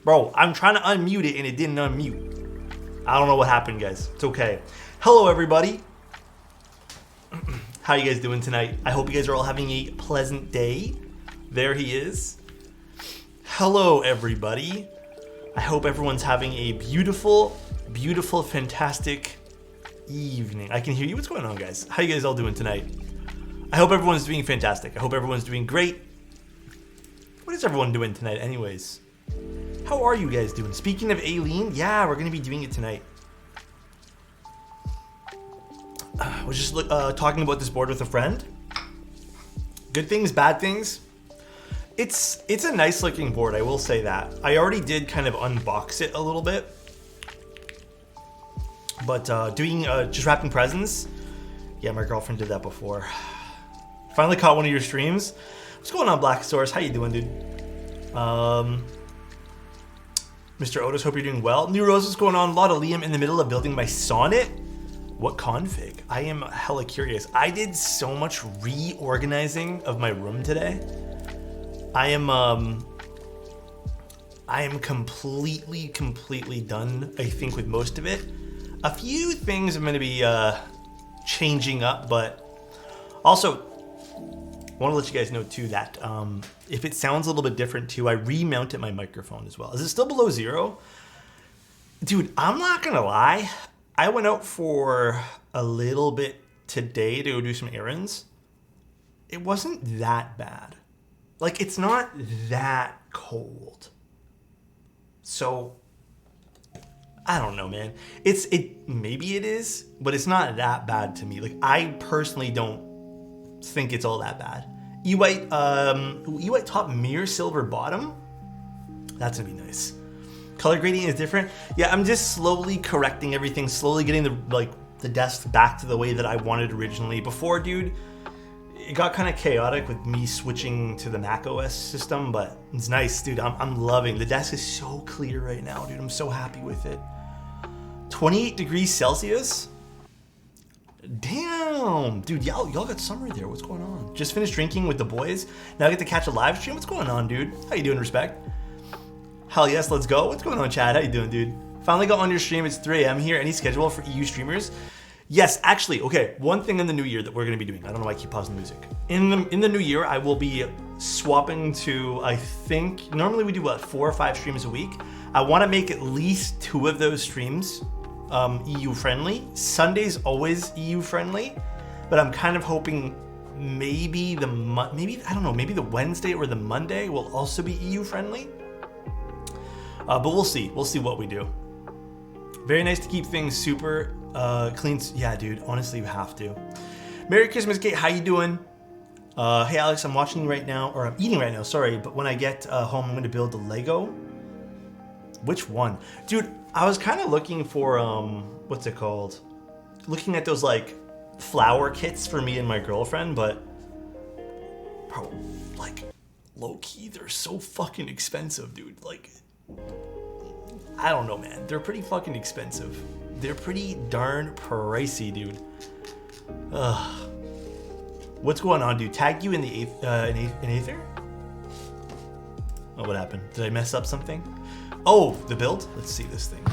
Bro, I'm trying to unmute it and it didn't unmute. I don't know what happened, guys. It's okay. Hello, everybody. How you guys doing tonight? I hope you guys are all having a pleasant day. There he is. Hello, everybody. I hope everyone's having a beautiful, beautiful, fantastic evening. I can hear you. What's going on, guys? How you guys all doing tonight? I hope everyone's doing fantastic. I hope everyone's doing great. What is everyone doing tonight anyways? How are you guys doing? Speaking of Ayleen, yeah, we're going to be doing it tonight. I was just talking about this board with a friend. Good things, bad things. It's a nice looking board, I will say that. I already did kind of unbox it a little bit. But doing just wrapping presents, yeah, my girlfriend did that before. Finally caught one of your streams. What's going on, Black Source? How you doing, dude? Mr. Otis, hope you're doing well. New Rose, what's going on? A lot of Liam in the middle of building my sonnet. What config? I am hella curious. I did so much reorganizing of my room today. I am completely done, I think, with most of it. A few things I'm going to be changing up, but also I want to let you guys know too that if it sounds a little bit different too, I remounted my microphone as well. Is it still below 0? Dude, I'm not going to lie. I went out for a little bit today to go do some errands. It wasn't that bad. Like, it's not that cold. So, I don't know, man. Maybe it is, but it's not that bad to me. Like, I personally don't think it's all that bad. E-white top, mirror silver bottom. That's gonna be nice. Color gradient is different. Yeah, I'm just slowly correcting everything, slowly getting the desk back to the way that I wanted originally. Before, dude, it got kind of chaotic with me switching to the Mac OS system, but it's nice, dude. I'm loving. The desk is so clear right now, dude. I'm so happy with it. 28 degrees Celsius. Damn, dude, y'all got summer there. What's going on? Just finished drinking with the boys. Now I get to catch a live stream. What's going on, dude? How you doing, Respect? Hell yes, let's go. What's going on, Chad? How you doing, dude? Finally got on your stream. It's 3 a.m. here. Any schedule for EU streamers? Yes, actually, okay. One thing in the new year that we're going to be doing. I don't know why I keep pausing the music. In the new year, I will be swapping to, I think, normally we do, 4 or 5 streams a week. I want to make at least 2 of those streams EU friendly. Sunday's always EU friendly, but I'm kind of hoping maybe the Wednesday or the Monday will also be EU friendly. But we'll see. We'll see what we do. Very nice to keep things super clean. Yeah, dude. Honestly, you have to. Merry Christmas, Kate. How you doing? Hey, Alex. I'm watching right now, or I'm eating right now. Sorry, but when I get home, I'm going to build the Lego. Which one, dude? I was kind of looking for what's it called? Looking at those like flower kits for me and my girlfriend, but bro, like low key, they're so fucking expensive, dude. Like, I don't know, man. They're pretty fucking expensive. They're pretty darn pricey, dude. What's going on, dude? Tag you in the Aether? Oh, what happened? Did I mess up something? Oh, the build? Let's see this thing.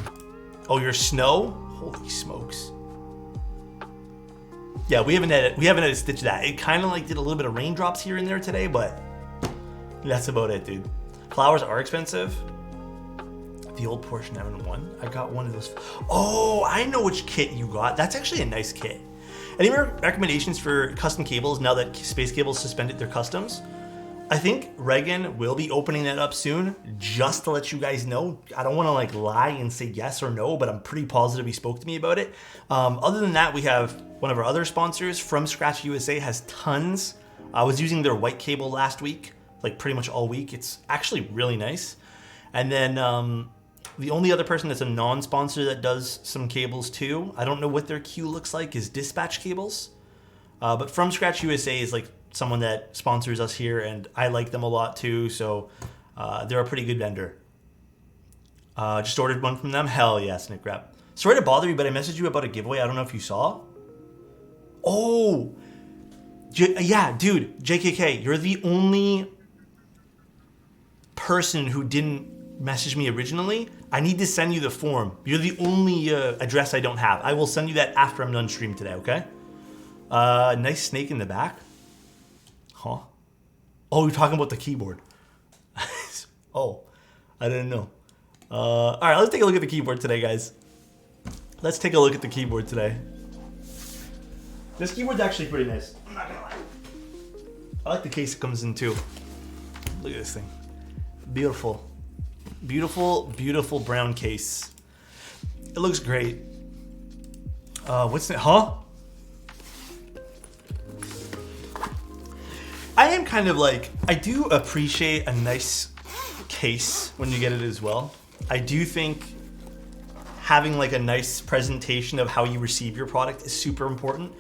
Oh, your snow? Holy smokes. Yeah, we haven't had to stitch that. It kind of like did a little bit of raindrops here and there today, but that's about it, dude. Flowers are expensive. The old Porsche 911. I got one of those. Oh, I know which kit you got. That's actually a nice kit. Any more recommendations for custom cables now that Space Cables suspended their customs? I think Reagan will be opening that up soon, just to let you guys know. I don't want to like lie and say yes or no, but I'm pretty positive he spoke to me about it. Other than that, we have one of our other sponsors, From Scratch USA, has tons. I was using their white cable last week, like pretty much all week. It's actually really nice. And then the only other person that's a non-sponsor that does some cables too, I don't know what their queue looks like, is Dispatch Cables. But From Scratch USA is like someone that sponsors us here, and I like them a lot too, so they're a pretty good vendor. Just ordered one from them. Hell yes, Nick Rap. Sorry to bother you, but I messaged you about a giveaway. I don't know if you saw. Oh, yeah, dude, JKK, you're the only person who didn't messaged me originally, I need to send you the form. You're the only address I don't have. I will send you that after I'm done stream today, okay? Nice snake in the back. Huh? Oh, you're talking about the keyboard. Oh, I didn't know. All right, let's take a look at the keyboard today, guys. Let's take a look at the keyboard today. This keyboard's actually pretty nice. I'm not gonna lie. I like the case it comes in too. Look at this thing. Beautiful. Beautiful, beautiful brown case. It looks great. What's that? Huh? I am kind of like, I do appreciate a nice case when you get it as well. I do think having like a nice presentation of how you receive your product is super important.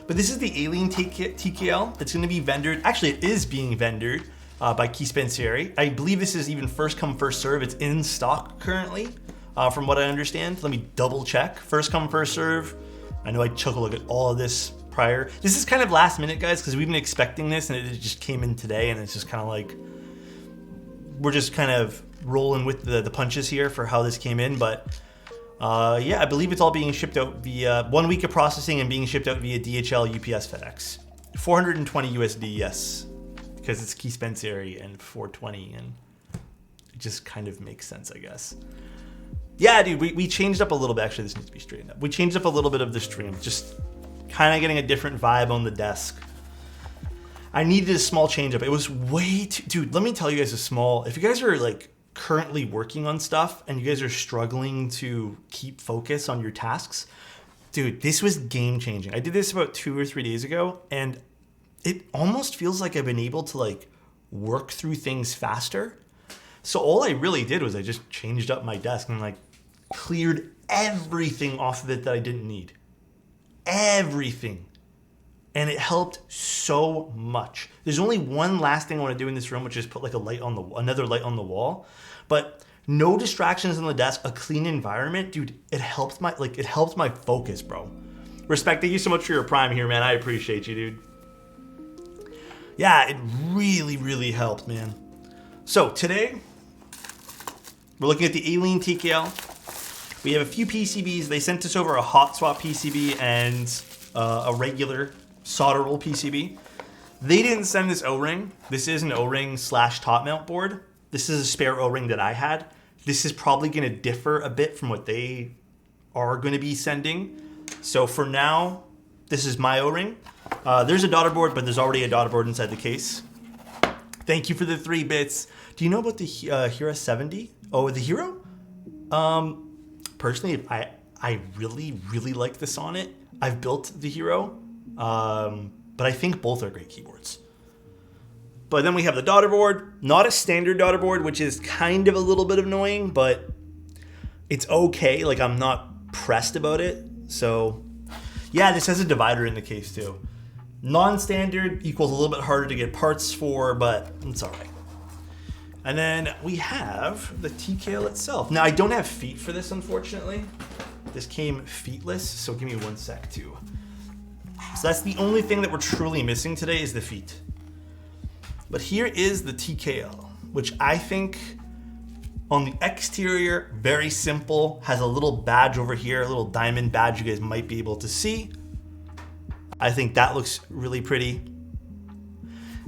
But this is the Ayleen TKL that's going to be vendored. Actually, it is being vendored by Key Spencieri. I believe this is even first come, first serve. It's in stock currently, from what I understand. Let me double check. First come, first serve. I know I took a look at all of this prior. This is kind of last minute, guys, because we've been expecting this and it just came in today, and it's just kind of like, we're just kind of rolling with the punches here for how this came in. But yeah, I believe it's all being shipped out via 1 week of processing and being shipped out via DHL, UPS, FedEx. 420 USD, yes, because it's Key Spencieri and 420, and it just kind of makes sense, I guess. Yeah, dude, we changed up a little bit. Actually, this needs to be straightened up. We changed up a little bit of the stream, just kind of getting a different vibe on the desk. I needed a small change up. It was way too, dude, let me tell you guys if you guys are like currently working on stuff and you guys are struggling to keep focus on your tasks, dude, this was game changing. I did this about 2 or 3 days ago, and it almost feels like I've been able to like work through things faster. So all I really did was I just changed up my desk and like cleared everything off of it that I didn't need. Everything. And it helped so much. There's only one last thing I want to do in this room, which is put like another light on the wall. But no distractions on the desk, a clean environment, dude. It helped my focus, bro. Respect, thank you so much for your prime here, man. I appreciate you, dude. Yeah, it really, really helped, man. So today, we're looking at the Ayleen TKL. We have a few PCBs. They sent us over a hot swap PCB and a regular solder roll PCB. They didn't send this O-ring. This is an O-ring / top mount board. This is a spare O-ring that I had. This is probably going to differ a bit from what they are going to be sending. So for now, this is my O-ring. There's a daughter board, but there's already a daughter board inside the case. Thank you for the 3 bits. Do you know about the Hero 70? Oh, the Hero? Personally, I really, really like the Sonnet. I've built the Hero, but I think both are great keyboards. But then we have the daughter board, not a standard daughter board, which is kind of a little bit annoying, but it's okay. Like, I'm not pressed about it. So yeah, this has a divider in the case too. Non-standard equals a little bit harder to get parts for, but it's all right. And then we have the TKL itself. Now, I don't have feet for this, unfortunately. This came feetless, so give me 1 sec too. So that's the only thing that we're truly missing today is the feet. But here is the TKL, which I think on the exterior, very simple, has a little badge over here, a little diamond badge you guys might be able to see. I think that looks really pretty.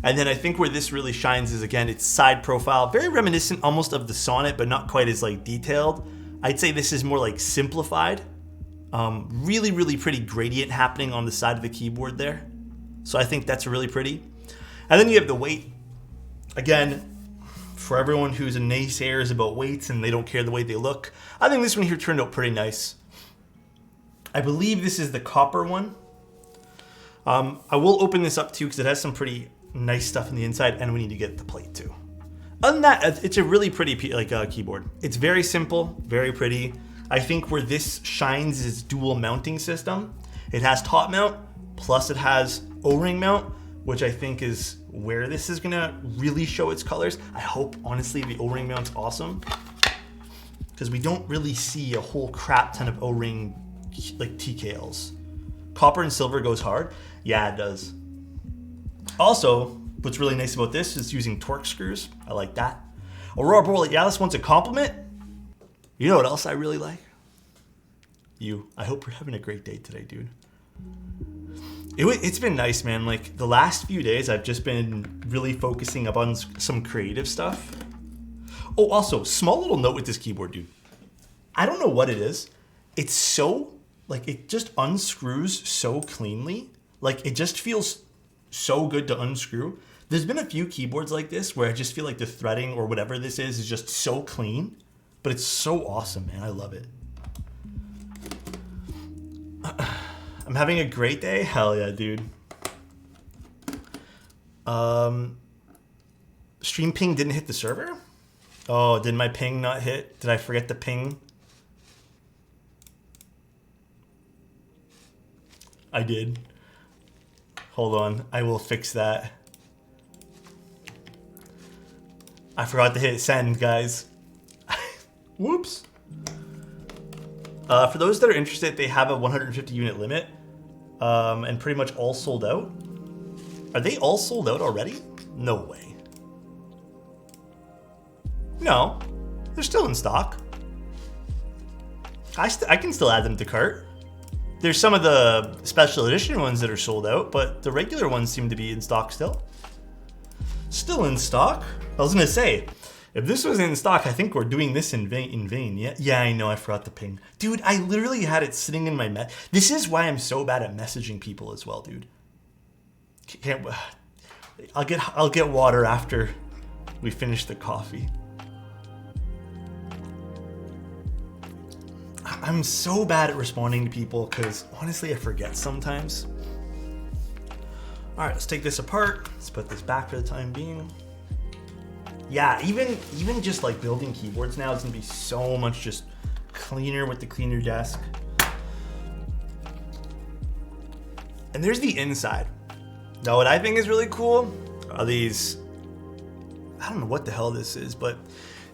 And then I think where this really shines is, again, its side profile, very reminiscent almost of the Sonnet, but not quite as like detailed. I'd say this is more like simplified. Really, really pretty gradient happening on the side of the keyboard there. So I think that's really pretty. And then you have the weight. Again, for everyone who's a naysayers about weights and they don't care the way they look, I think this one here turned out pretty nice. I believe this is the copper one. I will open this up too because it has some pretty nice stuff in the inside, and we need to get the plate too. Other than that, it's a really pretty keyboard. It's very simple, very pretty. I think where this shines is dual mounting system. It has top mount, plus it has O-ring mount, which I think is where this is gonna really show its colors. I hope, honestly, the O-ring mount's awesome, because we don't really see a whole crap ton of O-ring like TKLs. Copper and silver goes hard. Yeah, it does. Also, what's really nice about this is using Torx screws. I like that. Aurora Borealis wants a compliment. You know what else I really like? You. I hope you're having a great day today, dude. It's been nice, man. Like, the last few days, I've just been really focusing up on some creative stuff. Oh, also, small little note with this keyboard, dude. I don't know what it is. It's so, like, it just unscrews so cleanly. Like, it just feels so good to unscrew. There's been a few keyboards like this where I just feel like the threading or whatever this is just so clean. But it's so awesome, man. I love it. I'm having a great day? Hell yeah, dude. Stream ping didn't hit the server? Oh, did my ping not hit? Did I forget the ping? I did. Hold on, I will fix that. I forgot to hit send, guys. Whoops. For those that are interested, they have a 150 unit limit, and pretty much all sold out. Are they all sold out already? No way. No, they're still in stock. I can still add them to cart. There's some of the special edition ones that are sold out, but the regular ones seem to be in stock still. Still in stock? I was gonna say, if this was in stock, I think we're doing this in vain. Yeah, I know, I forgot the ping. Dude, I literally had it sitting in my This is why I'm so bad at messaging people as well, dude. I'll get water after we finish the coffee. I'm so bad at responding to people because honestly, I forget sometimes. All right, let's take this apart. Let's put this back for the time being. Yeah, even just like building keyboards now is gonna be so much just cleaner with the cleaner desk. And there's the inside. Now, what I think is really cool are these, I don't know what the hell this is, but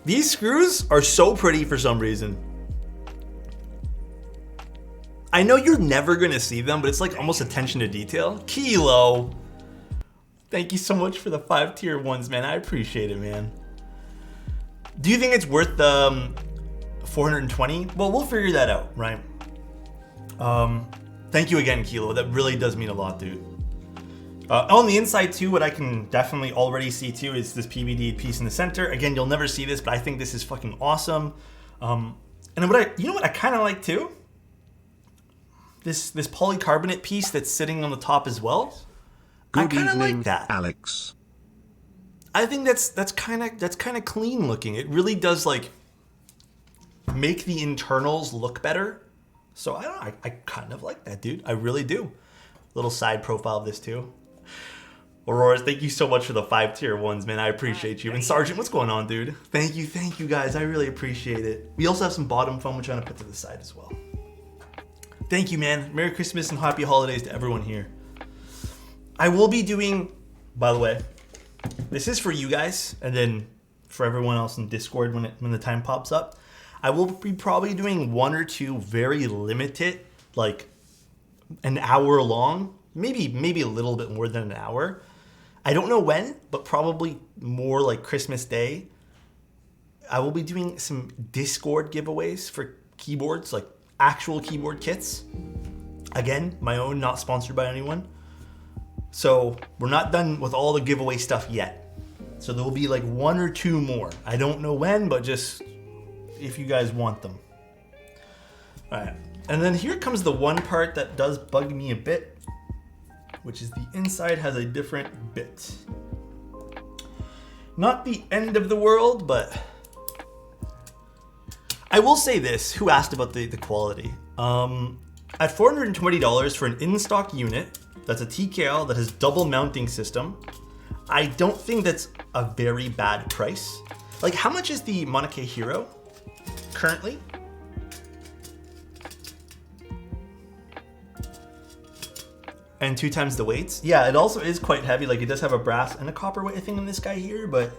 these screws are so pretty for some reason. I know you're never gonna see them, but it's like almost attention to detail. Kilo, thank you so much for the 5 tier 1s, man. I appreciate it, man. Do you think it's worth the 420? Well, we'll figure that out, right? Thank you again, Kilo. That really does mean a lot, dude. On the inside too, what I can definitely already see too is this PVD piece in the center. Again, you'll never see this, but I think this is fucking awesome. And you know what I kind of like too? This polycarbonate piece that's sitting on the top as well. Good I kind of evening, like that. Alex. I think that's kind of clean looking. It really does like make the internals look better. So I kind of like that, dude. I really do. Little side profile of this too. Aurora, thank you so much for the 5 tier 1s, man. I appreciate you. And Sergeant, what's going on, dude? Thank you guys. I really appreciate it. We also have some bottom foam we're trying to put to the side as well. Thank you, man. Merry Christmas and happy holidays to everyone here. I will be doing, by the way, this is for you guys, and then for everyone else in Discord when the time pops up. I will be probably doing 1 or 2 very limited, like an hour long, maybe a little bit more than an hour. I don't know when, but probably more like Christmas Day. I will be doing some Discord giveaways for keyboards, like actual keyboard kits. Again, my own, not sponsored by anyone. So we're not done with all the giveaway stuff yet. So there will be like 1 or 2 more. I don't know when, but just if you guys want them. All right. And then here comes the one part that does bug me a bit, which is the inside has a different bit. Not the end of the world, but I will say this. Who asked about the quality? At $420 for an in-stock unit, that's a TKL that has double mounting system, I don't think that's a very bad price. Like, how much is the Monarch Hero currently? And 2 times the weights. Yeah, it also is quite heavy. Like, it does have a brass and a copper weight, I think, on this guy here, but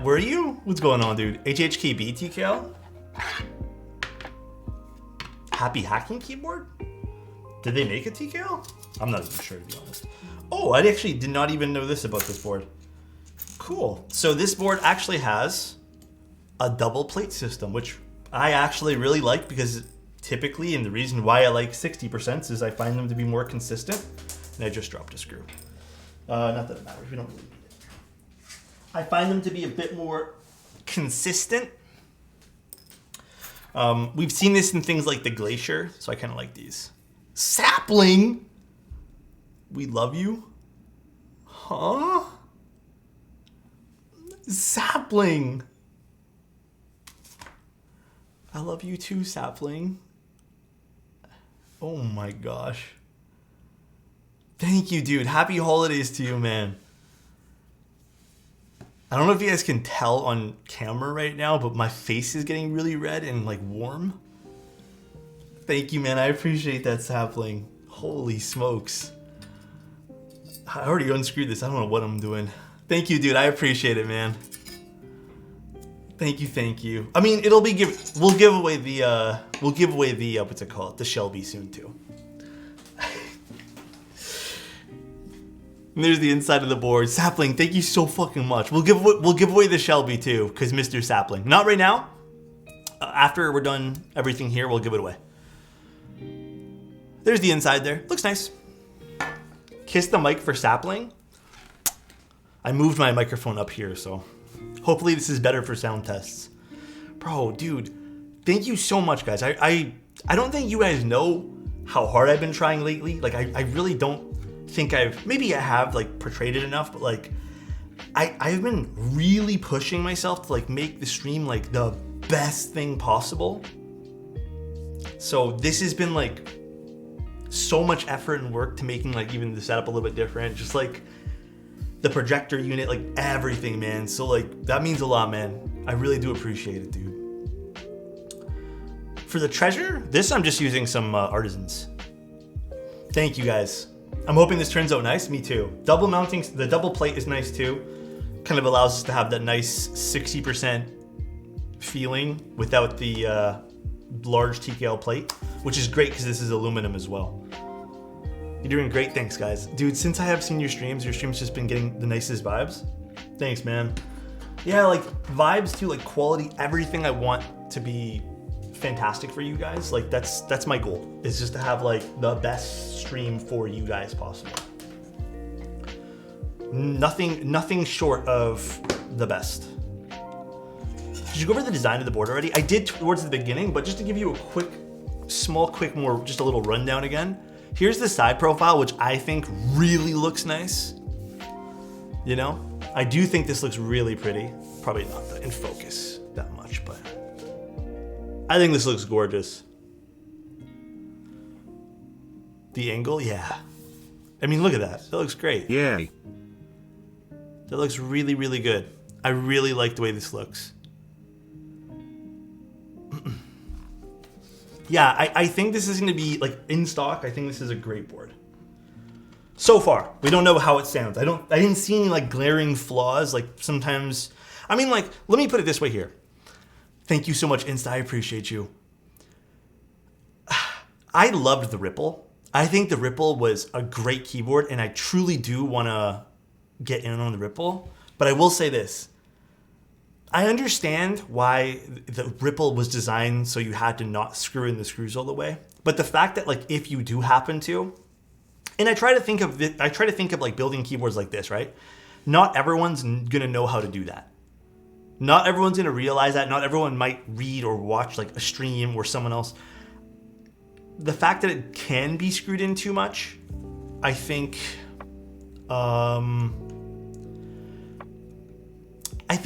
where are you? What's going on, dude? HHKB TKL? Happy Hacking Keyboard? Did they make a TKL? I'm not even sure, to be honest. Oh, I actually did not even know this about this board. Cool. So this board actually has a double plate system, which I actually really like because typically, and the reason why I like 60% is I find them to be more consistent. And I just dropped a screw. Not that it matters, we don't really need it. I find them to be a bit more consistent. We've seen this in things like the Glacier, so I kind of like these. Sapling? We love you? Huh? Sapling. I love you too, Sapling. Oh my gosh. Thank you, dude. Happy holidays to you, man. I don't know if you guys can tell on camera right now, but my face is getting really red and like warm. Thank you, man. I appreciate that, Sapling. Holy smokes. I already unscrewed this. I don't know what I'm doing. Thank you, dude. I appreciate it, man. Thank you, thank you. I mean, it'll be we'll give away the what's it called? The Shelby soon too. And there's the inside of the board. Sapling, thank you so fucking much. We'll give away the Shelby too, cause Mr. Sapling. Not right now. After we're done everything here, we'll give it away. There's the inside there. Looks nice. Kiss the mic for Sapling. I moved my microphone up here, so hopefully this is better for sound tests. Bro, dude, thank you so much, guys. I don't think you guys know how hard I've been trying lately. Like, I really don't think maybe I have, like, portrayed it enough, but, like, I've been really pushing myself to, like, make the stream, like, the best thing possible. So this has been, like, so much effort and work to making, like, even the setup a little bit different. Just, like, the projector unit, like, everything, man. So, like, that means a lot, man. I really do appreciate it, dude. For the treasure, this I'm just using some artisans. Thank you, guys. I'm hoping this turns out nice. Me too. Double mounting, the double plate is nice too. Kind of allows us to have that nice 60% feeling without the large TKL plate, which is great because this is aluminum as well. You're doing great, thanks, guys. Dude, since I have seen your streams just been getting the nicest vibes. Thanks, man. Yeah, like, vibes too, like, quality, everything I want to be fantastic for you guys. Like, that's my goal, is just to have, like, the best stream for you guys possible. Nothing short of the best. Did you go over the design of the board already? I did towards the beginning, but just to give you a quick more, just a little rundown again. Here's the side profile, which I think really looks nice. You know? I do think this looks really pretty. Probably not in focus that much, but I think this looks gorgeous. The angle, yeah. I mean, look at that. That looks great. Yay. That looks really, really good. I really like the way this looks. Yeah, I think this is going to be, like, in stock. I think this is a great board. So far, we don't know how it sounds. I didn't see any, like, glaring flaws. Like, sometimes, I mean, like, let me put it this way here. Thank you so much, Insta. I appreciate you. I loved the Ripple. I think the Ripple was a great keyboard, and I truly do want to get in on the Ripple. But I will say this. I understand why the Ripple was designed so you had to not screw in the screws all the way. But the fact that, like, if you do happen to, and I try to think of like building keyboards like this, right? Not everyone's gonna know how to do that. Not everyone's gonna realize that. Not everyone might read or watch, like, a stream or someone else. The fact that it can be screwed in too much, I think,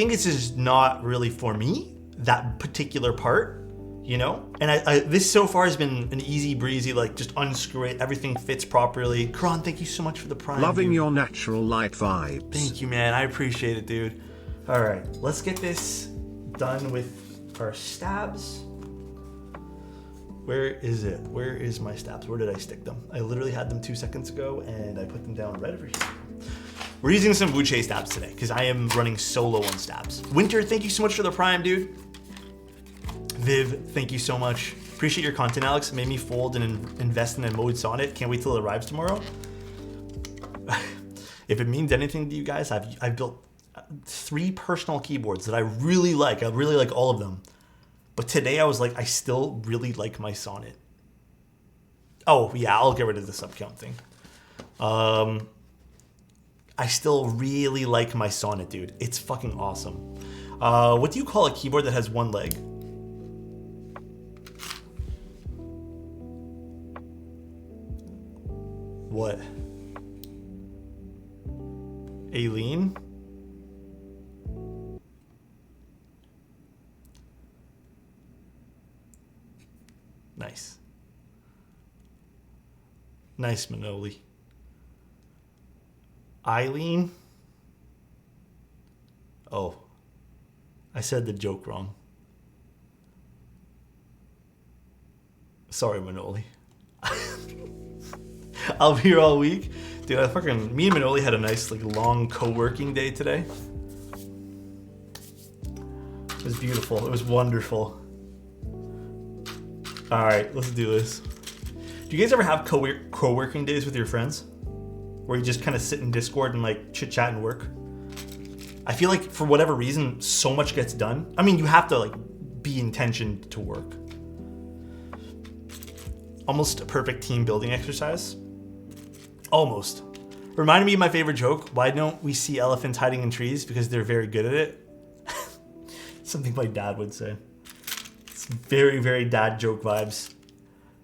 this is not really for me, that particular part, you know? And this so far has been an easy breezy, like, just unscrew it, everything fits properly. Kron, thank you so much for the prime. Loving dude. your natural light vibes. Thank you, man. I appreciate it, dude. All right, let's get this done with our stabs. Where is it? Where is my stabs? Where did I stick them? I literally had them 2 seconds ago, and I put them down right over here. We're using some Wuche stabs today because I am running solo on stabs. Winter, thank you so much for the prime, dude. Viv, thank you so much. Appreciate your content, Alex. Made me fold and invest in a mode Sonnet. Can't wait till it arrives tomorrow. if it means anything to you guys, I've built 3 personal keyboards that I really like. I really like all of them. But today I was like, I still really like my Sonnet. Oh, yeah, I'll get rid of the subcount thing. I still really like my Sonnet, dude. It's fucking awesome. What do you call a keyboard that has 1 leg? What? Ayleen? Nice. Nice, Manoli. Ayleen? Oh. I said the joke wrong. Sorry, Manoli. I'll be here all week. Dude, me and Manoli had a nice, like, long co-working day today. It was beautiful. It was wonderful. All right, let's do this. Do you guys ever have co-working days with your friends? Where you just kind of sit in Discord and, like, chit-chat and work? I feel like, for whatever reason, so much gets done. I mean, you have to, like, be intentioned to work. Almost a perfect team building exercise. Almost. Reminded me of my favorite joke. Why don't we see elephants hiding in trees? Because they're very good at it. Something my dad would say. It's very, very dad joke vibes.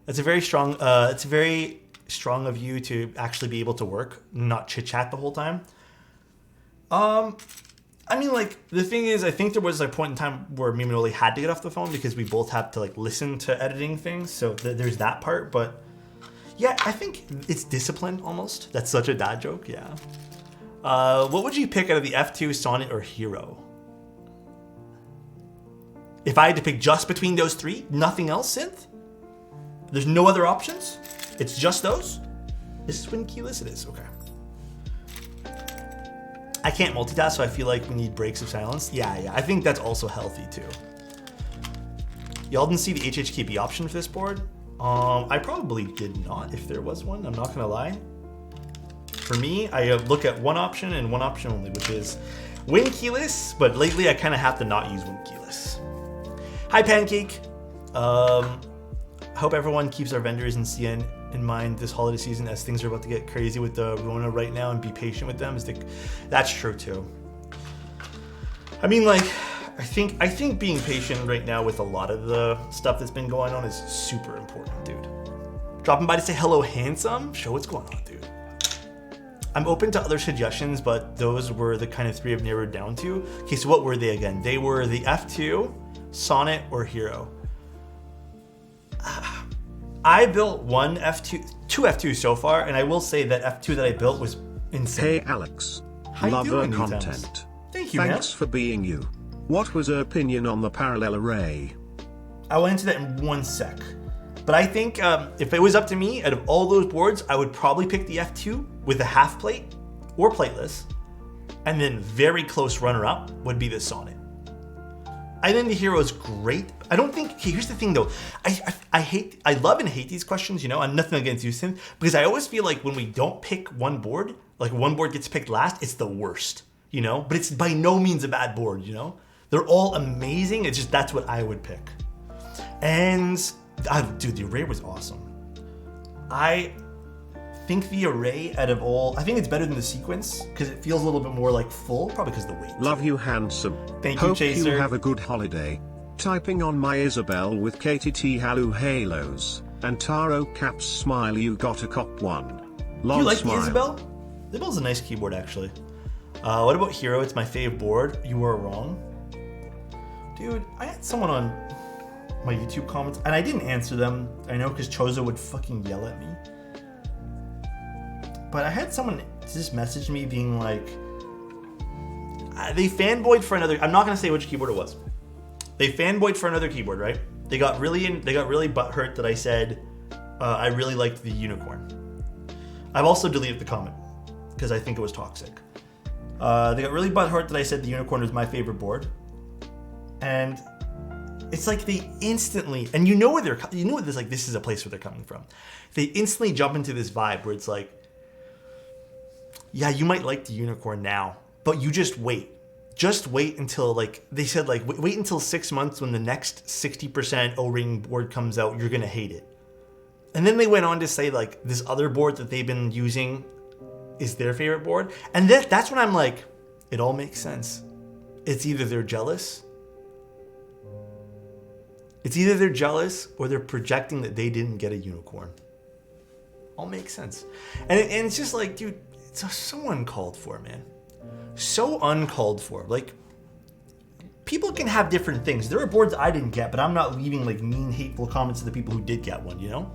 It's a very strong. It's very strong of you to actually be able to work, not chit chat the whole time. I mean, like, the thing is, I think there was a point in time where me and Oli had to get off the phone because we both had to, like, listen to editing things. So there's that part, but yeah, I think it's discipline almost. That's such a dad joke, yeah. What would you pick out of the F2, Sonnet, or Hero? If I had to pick just between those 3, nothing else, Synth? There's no other options? It's just those? This is when keyless it is, okay. I can't multitask, so I feel like we need breaks of silence. Yeah, I think that's also healthy too. Y'all didn't see the HHKB option for this board? I probably did not, if there was one, I'm not gonna lie. For me, I look at one option and one option only, which is win keyless, but lately I kind of have to not use win keyless. Hi, Pancake. Hope everyone keeps our vendors and CN in mind this holiday season as things are about to get crazy with the Rona right now, and be patient with them. That's true too. I mean, like, I think being patient right now with a lot of the stuff that's been going on is super important, dude. Dropping by to say hello, handsome. Show what's going on, dude. I'm open to other suggestions, but those were the kind of 3 I've narrowed down to. Okay, so what were they again? They were the F2, Sonnet, or Hero. I built two F2s so far, and I will say that F2 that I built was insane. Hey Alex, how love you doing, her content. Thank you, Thanks man. for being you. What was her opinion on the parallel array? I will answer that in 1 sec. But I think if it was up to me, out of all those boards, I would probably pick the F2 with a half plate or plateless, and then very close runner-up would be the Sonnet. I think the Hero is great. I don't think, okay, here's the thing though. I love and hate these questions, you know, I'm nothing against you, Synth, because I always feel like when we don't pick one board, like one board gets picked last, it's the worst, you know, but it's by no means a bad board, you know. They're all amazing, it's just that's what I would pick. And, dude, the array was awesome. I think the array out of all, I think it's better than the sequence because it feels a little bit more like full, probably because of the weight. Love you, handsome. Thank you, Hope Chaser. you have a good holiday. Typing on my Isabel with KTT Halu Halos and Taro Caps smile. You got a cop one. Lol, Do you like smile. the Isabel? Isabel's a nice keyboard actually. What about Hero? It's my fave board. You were wrong. Dude, I had someone on my YouTube comments and I didn't answer them. I know because Chozo would fucking yell at me. But I had someone just message me being like, they fanboyed for another, I'm not going to say which keyboard it was. They fanboyed for another keyboard, right? They got really butthurt that I said, I really liked the unicorn. I've also deleted the comment because I think it was toxic. They got really butthurt that I said the unicorn was my favorite board. And it's like they instantly, and you know where this is a place where they're coming from. They instantly jump into this vibe where it's like, yeah, you might like the unicorn now, but you just wait. Just wait until, like, they said, like, wait until 6 months when the next 60% O-ring board comes out, you're going to hate it. And then they went on to say, like, this other board that they've been using is their favorite board. And that's when I'm like, it all makes sense. It's either they're jealous. It's either they're jealous or they're projecting that they didn't get a unicorn. All makes sense. And it's just like, dude, it's so uncalled for, man. So uncalled for. Like, people can have different things. There are boards I didn't get, but I'm not leaving like mean, hateful comments to the people who did get one, you know?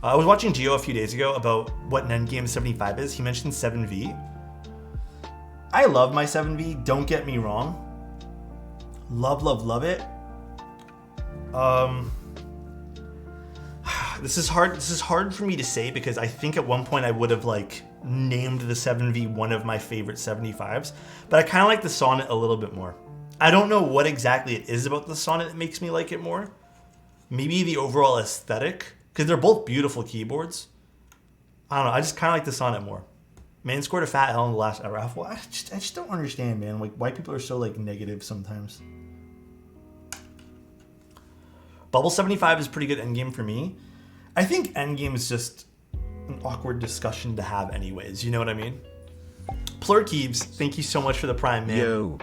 I was watching Gio a few days ago about what an endgame 75 is. He mentioned 7V. I love my 7V, don't get me wrong. Love, love, love it. This is hard for me to say because I think at one point I would have like named the 7V one of my favorite 75s, but I kind of like the Sonnet a little bit more. I don't know what exactly it is about the Sonnet that makes me like it more. Maybe the overall aesthetic, because they're both beautiful keyboards. I don't know, I just kind of like the Sonnet more. Man scored a fat L in the last raffle. I just don't understand, man. Like, why people are so like negative sometimes. Bubble 75 is pretty good endgame for me. I think endgame is just an awkward discussion to have anyways. You know what I mean? Plurkeeves, thank you so much for the prime, man. Yo.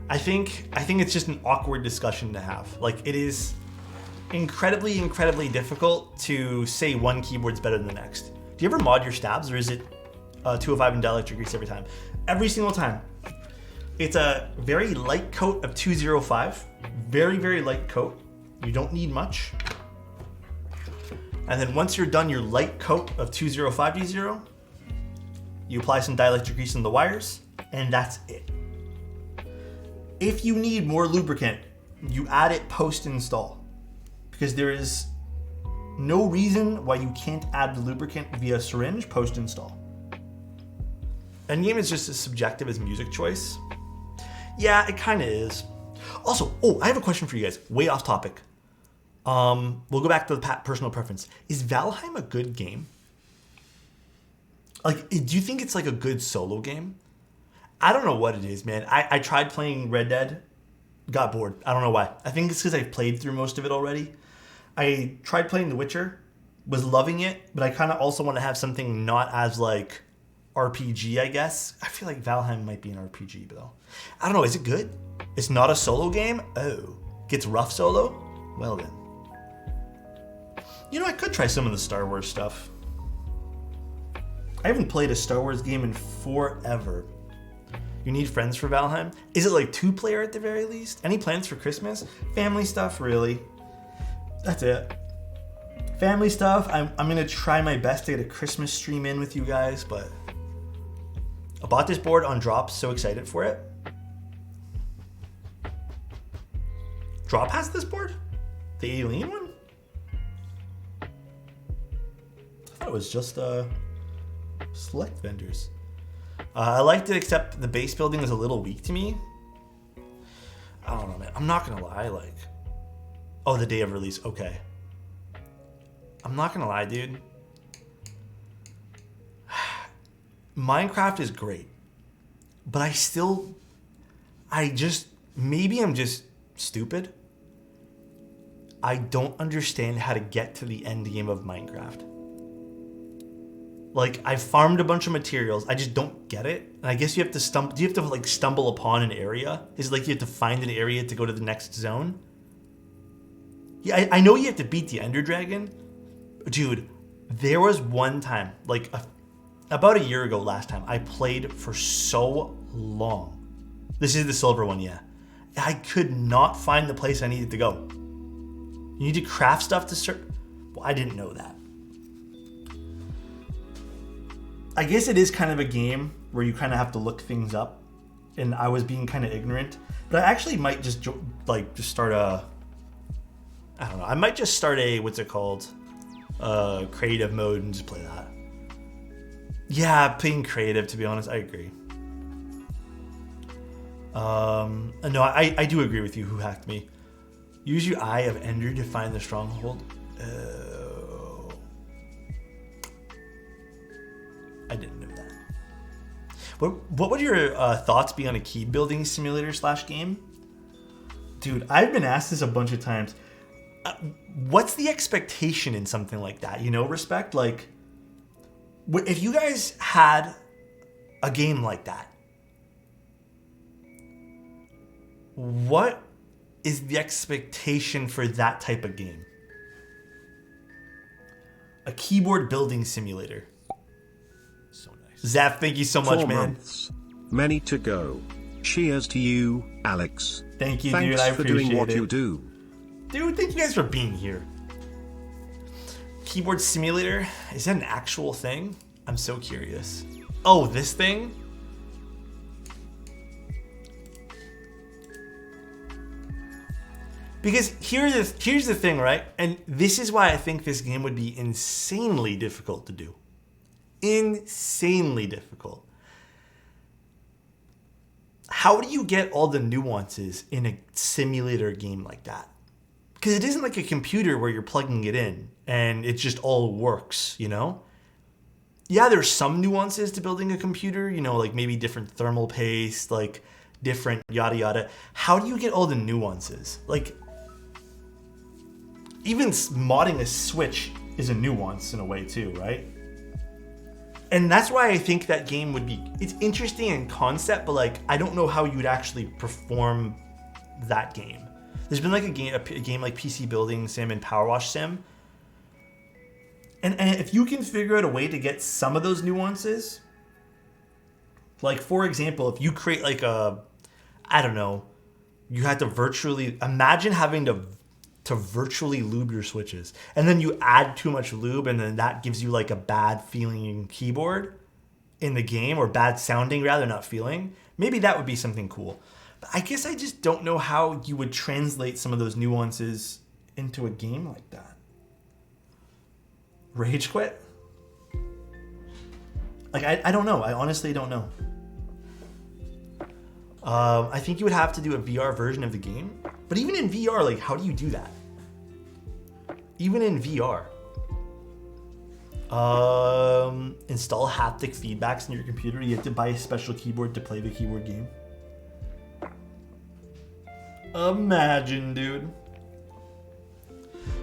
I think it's just an awkward discussion to have. Like, it is incredibly, incredibly difficult to say one keyboard's better than the next. Do you ever mod your stabs, or is it 205 and dielectric grease every time? Every single time. It's a very light coat of 205. Very, very light coat. You don't need much. And then once you're done your light coat of 205D0, you apply some dielectric grease on the wires, and that's it. If you need more lubricant, you add it post-install, because there is no reason why you can't add the lubricant via syringe post-install. Endgame is just as subjective as music choice. Yeah, it kind of is. Also, I have a question for you guys, way off topic. We'll go back to the personal preference. Is Valheim a good game? Like, do you think it's like a good solo game? I don't know what it is, man. I tried playing Red Dead, got bored. I don't know why. I think it's because I played through most of it already. I tried playing The Witcher, was loving it, but I kind of also want to have something not as like RPG, I guess. I feel like Valheim might be an RPG, but though. I don't know, is it good? It's not a solo game? Oh, gets rough solo? Well then. You know, I could try some of the Star Wars stuff. I haven't played a Star Wars game in forever. You need friends for Valheim? Is it like 2-player at the very least? Any plans for Christmas? Family stuff, really. That's it. Family stuff. I'm gonna try my best to get a Christmas stream in with you guys, but I bought this board on Drop, so excited for it. Drop has this board? The Ayleen one? I thought it was just select vendors. I liked it, except the base building is a little weak to me. I don't know, man. I'm not gonna lie, like... Oh, the day of release, okay. I'm not gonna lie, dude. Minecraft is great. But maybe I'm just stupid. I don't understand how to get to the end game of Minecraft. Like, I farmed a bunch of materials. I just don't get it. And I guess you have to stumble upon an area? Is it like you have to find an area to go to the next zone? Yeah, I know you have to beat the Ender Dragon. Dude, there was one time, like about a year ago last time, I played for so long. This is the silver one, yeah. I could not find the place I needed to go. You need to craft stuff to search. Well, I didn't know that. I guess it is kind of a game where you kind of have to look things up, and I was being kind of ignorant. But I actually might just start a... I don't know. I might just start a, what's it called? Creative mode and just play that. Yeah, playing creative, to be honest. I agree. No, I do agree with you. Who hacked me? Use your Eye of Ender to find the stronghold. Oh. I didn't know that. What would your thoughts be on a key building simulator / game? Dude, I've been asked this a bunch of times. What's the expectation in something like that? You know, Respect? Like, if you guys had a game like that, what is the expectation for that type of game? A keyboard building simulator. So nice. Zap, thank you so much, 4 man. months. Many to go. Cheers to you, Alex. Thank you, Thanks dude. I for appreciate doing what it. you do. Dude, thank you guys for being here. Keyboard simulator, is that an actual thing? I'm so curious. Oh, this thing? Because here's the thing, right? And this is why I think this game would be insanely difficult to do. Insanely difficult. How do you get all the nuances in a simulator game like that? Because it isn't like a computer where you're plugging it in and it just all works, you know? Yeah, there's some nuances to building a computer, you know, like maybe different thermal paste, like different yada yada. How do you get all the nuances? Like, even modding a switch is a nuance in a way too, right? And that's why I think that game would be, it's interesting in concept, but like, I don't know how you would actually perform that game. There's been like a game like PC Building Sim and Power Wash Sim. And if you can figure out a way to get some of those nuances, like for example, if you create like I don't know, you had to virtually, imagine having to virtually lube your switches. And then you add too much lube and then that gives you like a bad feeling keyboard in the game, or bad sounding rather, not feeling. Maybe that would be something cool. But I guess I just don't know how you would translate some of those nuances into a game like that. Rage quit? Like, I don't know. I honestly don't know. I think you would have to do a VR version of the game. But even in VR, like, how do you do that? Even in VR. Install haptic feedbacks in your computer. You have to buy a special keyboard to play the keyboard game. Imagine, dude.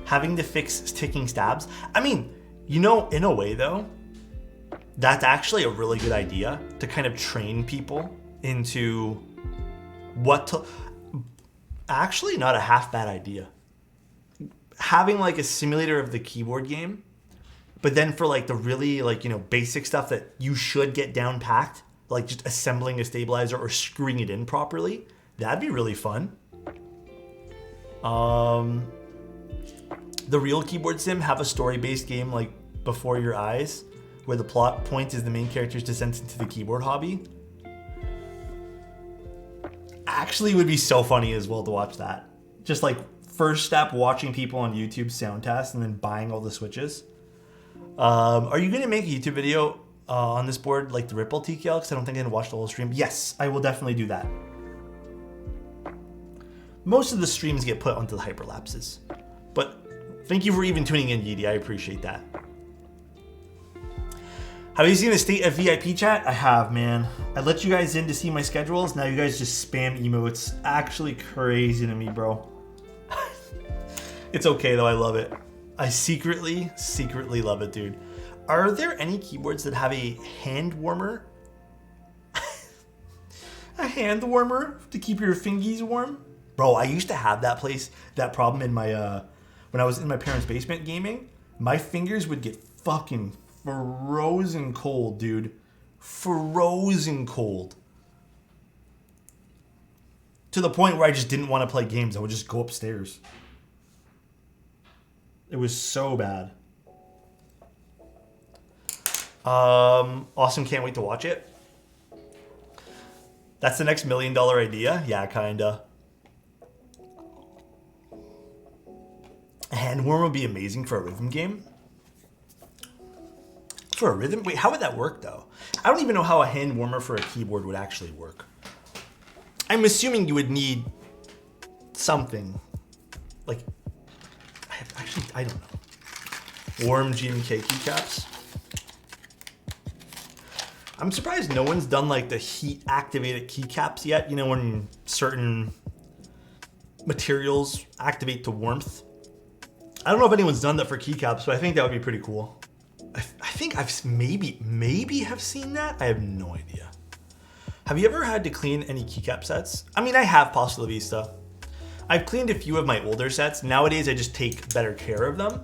Having to fix ticking stabs. I mean, you know, in a way though, that's actually a really good idea to kind of train people into what to... Actually, not a half bad idea. Having like a simulator of the keyboard game, but then for like the really like, you know, basic stuff that you should get down packed, like just assembling a stabilizer or screwing it in properly, that'd be really fun. The real keyboard sim, have a story-based game like before your eyes, where the plot point is the main character's descent into the keyboard hobby. Actually would be so funny as well to watch that. Just like first step, watching people on YouTube sound test and then buying all the switches. Are you going to make a YouTube video on this board like the Ripple TKL? Because I don't think I can watch the whole stream. Yes, I will definitely do that. Most of the streams get put onto the hyperlapses. But thank you for even tuning in, Yeedy. I appreciate that. Have you seen the state of VIP chat? I have, man. I let you guys in to see my schedules. Now you guys just spam emotes. Actually crazy to me, bro. It's okay, though. I love it. I secretly love it, dude. Are there any keyboards that have a hand warmer? A hand warmer to keep your fingies warm? Bro, I used to have that problem in my, when I was in my parents' basement gaming. My fingers would get fucking frozen cold, dude. Frozen cold. To the point where I just didn't want to play games. I would just go upstairs. It was so bad. Awesome, can't wait to watch it. That's the next $1 million idea? Yeah, kinda. A hand warmer would be amazing for a rhythm game. For a rhythm? Wait, how would that work though? I don't even know how a hand warmer for a keyboard would actually work. I'm assuming you would need something. Like, I don't know. Warm GMK keycaps. I'm surprised no one's done like the heat activated keycaps yet. You know, when certain materials activate to warmth. I don't know if anyone's done that for keycaps, but I think that would be pretty cool. I think I've maybe have seen that. I have no idea. Have you ever had to clean any keycap sets? I mean, I have Pasta La Vista. I've cleaned a few of my older sets. Nowadays, I just take better care of them.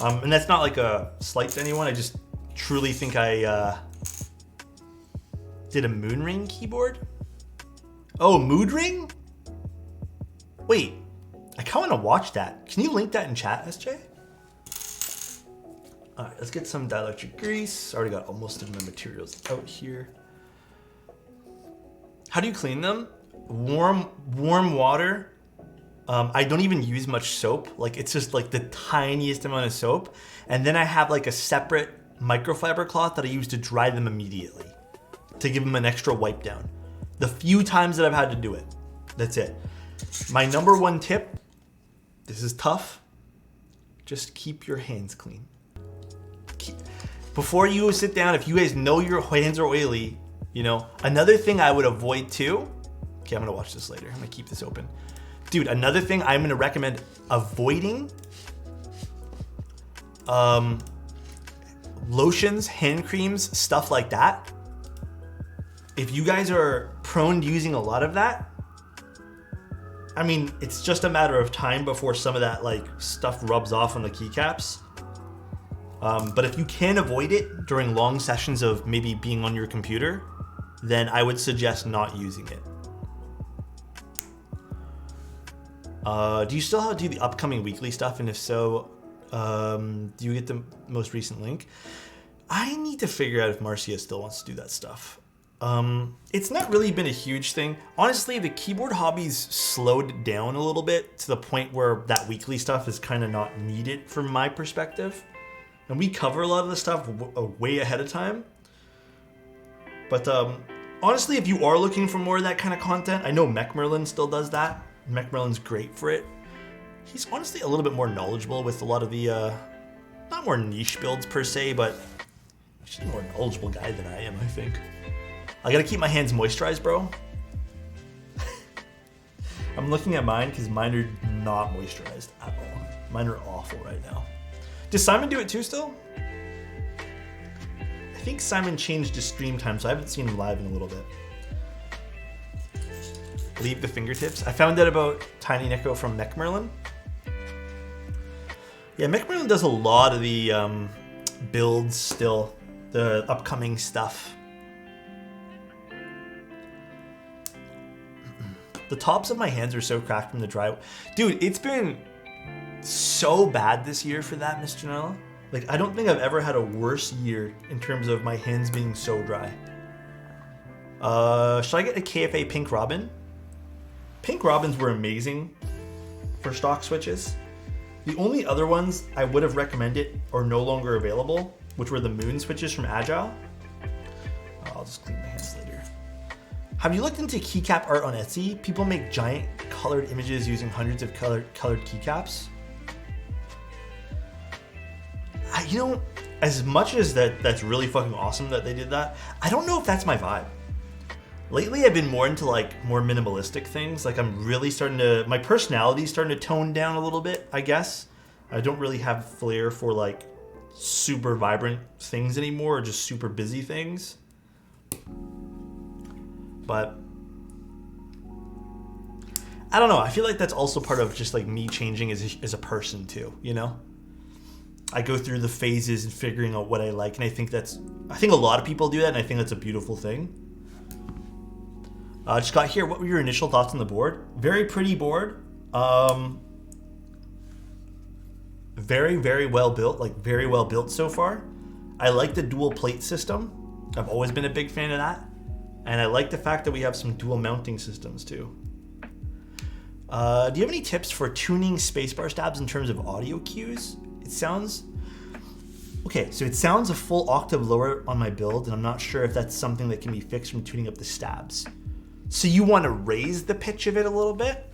And that's not like a slight to anyone. I just truly think I did a moon ring keyboard. Oh, mood ring? Wait, I kind of want to watch that. Can you link that in chat, SJ? All right, let's get some dielectric grease. Already got almost of my materials out here. How do you clean them? Warm water. I don't even use much soap. Like, it's just like the tiniest amount of soap. And then I have like a separate microfiber cloth that I use to dry them immediately, to give them an extra wipe down. The few times that I've had to do it, that's it. My number one tip, this is tough, just keep your hands clean. Before you sit down, if you guys know your hands are oily, you know, another thing I would avoid too, okay, I'm gonna watch this later, I'm gonna keep this open. Dude, another thing I'm gonna recommend avoiding, lotions, hand creams, stuff like that. If you guys are prone to using a lot of that, I mean, it's just a matter of time before some of that like stuff rubs off on the keycaps. But if you can avoid it during long sessions of maybe being on your computer, then I would suggest not using it. Do you still do the upcoming weekly stuff? And if so, do you get the most recent link? I need to figure out if Marcia still wants to do that stuff. It's not really been a huge thing. Honestly, the keyboard hobby's slowed down a little bit to the point where that weekly stuff is kind of not needed from my perspective. And we cover a lot of the stuff way ahead of time. But honestly, if you are looking for more of that kind of content, I know Mech Merlin still does that. Mech Merlin's great for it. He's honestly a little bit more knowledgeable with a lot of the, not more niche builds per se, but he's a more knowledgeable guy than I am, I think. I gotta keep my hands moisturized, bro. I'm looking at mine because mine are not moisturized at all. Mine are awful right now. Does Simon do it too still? I think Simon changed his stream time, so I haven't seen him live in a little bit. Leave the fingertips. I found out about Tiny Nico from Mech Merlin. Yeah, Mech Merlin does a lot of the builds still, the upcoming stuff. The tops of my hands are so cracked from the dry. Dude, it's been so bad this year for that, Mr. Janela. Like, I don't think I've ever had a worse year in terms of my hands being so dry. Should I get a KFA Pink Robin? Pink Robins were amazing for stock switches. The only other ones I would have recommended are no longer available, which were the Moon switches from Agile. I'll just clean my hands later. Have you looked into keycap art on Etsy? People make giant colored images using hundreds of colored keycaps. You know, as much as that's really fucking awesome that they did that, I don't know if that's my vibe. Lately, I've been more into like more minimalistic things. Like I'm really my personality's starting to tone down a little bit, I guess. I don't really have flair for like super vibrant things anymore or just super busy things. But I don't know. I feel like that's also part of just like me changing as a person too, you know? I go through the phases and figuring out what I like. And I think a lot of people do that. And I think that's a beautiful thing. Just got here. What were your initial thoughts on the board? Very pretty board. Very, very well built. Like very well built so far. I like the dual plate system. I've always been a big fan of that. And I like the fact that we have some dual mounting systems too. Do you have any tips for tuning spacebar stabs in terms of audio cues? It sounds a full octave lower on my build, and I'm not sure if that's something that can be fixed from tuning up the stabs. So you want to raise the pitch of it a little bit?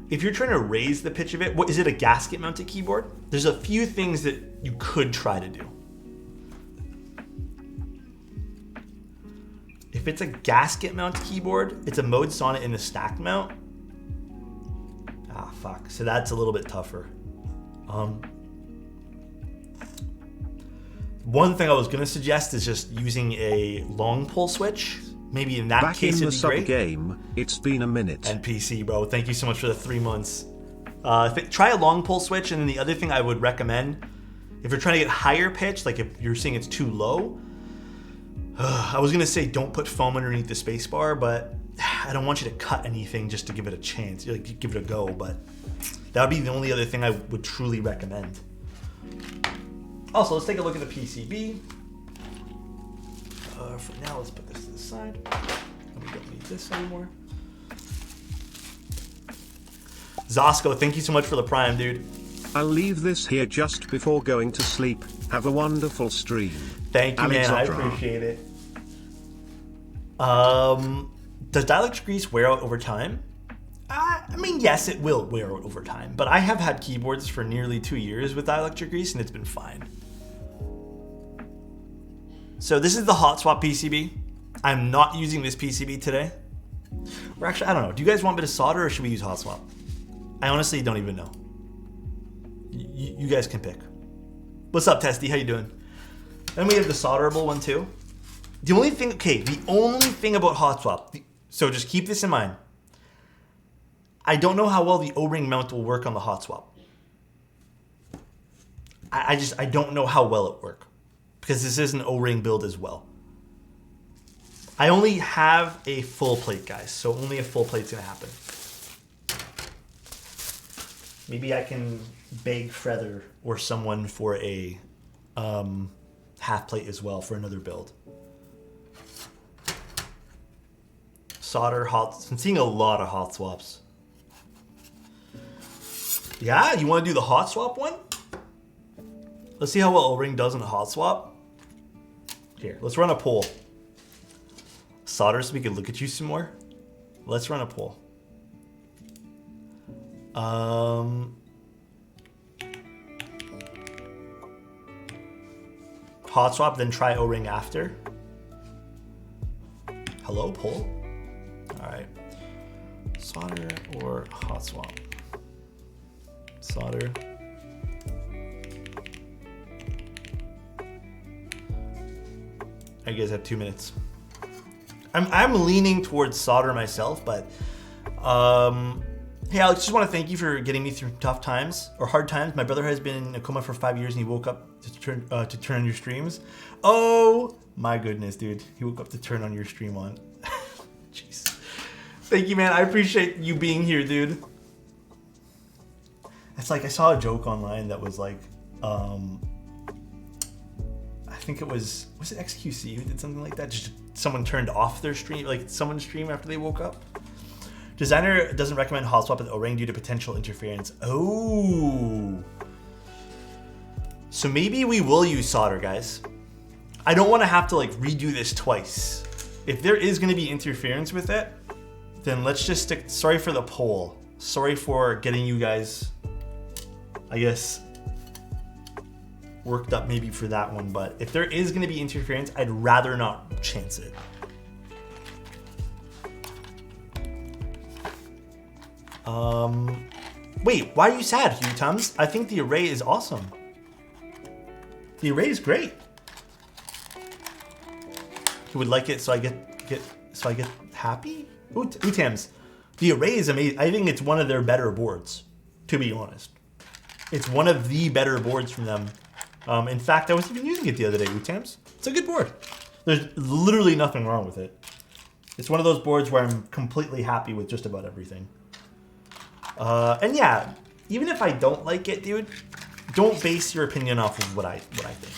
If you're trying to raise the pitch of it, is it a gasket mounted keyboard? There's a few things that you could try to do. If it's a gasket mount keyboard, it's a mode sonnet in the stacked mount. Ah, fuck. So that's a little bit tougher. One thing I was gonna suggest is just using a long pull switch. Maybe in that Back case in it'd the be great. sub-game, it's been a minute. And PC, bro. Thank you so much for the 3 months. Try a long pull switch, and then the other thing I would recommend, if you're trying to get higher pitch, like if you're seeing it's too low, I was gonna say don't put foam underneath the spacebar, but I don't want you to cut anything just to give it a chance, like give it a go. But that would be the only other thing I would truly recommend. Also, let's take a look at the PCB. For now, let's put this to the side. We don't need this anymore. Zosco, thank you so much for the prime, dude. I'll leave this here just before going to sleep. Have a wonderful stream. Thank you, man. I Alexotos. appreciate it. Does dielectric grease wear out over time? I mean, yes, it will wear out over time, but I have had keyboards for nearly 2 years with dielectric grease, and it's been fine. So this is the hot swap PCB. I'm not using this PCB today. Or actually, I don't know. Do you guys want me to solder or should we use hot swap? I honestly don't even know. You guys can pick. What's up, Testy? How you doing? Then we have the solderable one too. The only thing about hot swap, so just keep this in mind. I don't know how well the O-ring mount will work on the hot swap. I don't know how well it work. Because this is an O-ring build as well. I only have a full plate, guys, so only a full plate's gonna happen. Maybe I can beg Feather or someone for a half plate as well for another build. Solder, hot. I'm seeing a lot of hot swaps. Yeah, you want to do the hot swap one? Let's see how well O-ring does on the hot swap. Here, let's run a poll. Solder so we can look at you some more. Let's run a poll. Hot swap, then try O-ring after. Hello, poll? Alright. Solder or hot swap? Solder. You guys have 2 minutes. I'm leaning towards solder myself, but hey Alex, just want to thank you for getting me through tough times or hard times. My brother has been in a coma for 5 years and he woke up to turn on your streams. Oh my goodness, dude. He woke up to turn on your stream on. Jeez. Thank you, man. I appreciate you being here, dude. It's like I saw a joke online that was like, I think it was it XQC who did something like that? Just someone turned off their stream, like someone's stream after they woke up. Designer doesn't recommend hot swap with O-ring due to potential interference. Oh. So maybe we will use solder, guys. I don't want to have to like redo this twice. If there is going to be interference with it, then let's just stick. Sorry for the poll. Sorry for getting you guys, I guess, worked up maybe for that one, but if there is going to be interference, I'd rather not chance it. Wait, why are you sad, Hugh Tums? I think the array is awesome. The array is great. He would like it, so I get happy. Utams, the array is amazing. I think it's one of their better boards, to be honest. It's one of the better boards from them. In fact, I was even using it the other day, Utams. It's a good board. There's literally nothing wrong with it. It's one of those boards where I'm completely happy with just about everything. And yeah, even if I don't like it, dude, don't base your opinion off of what I think.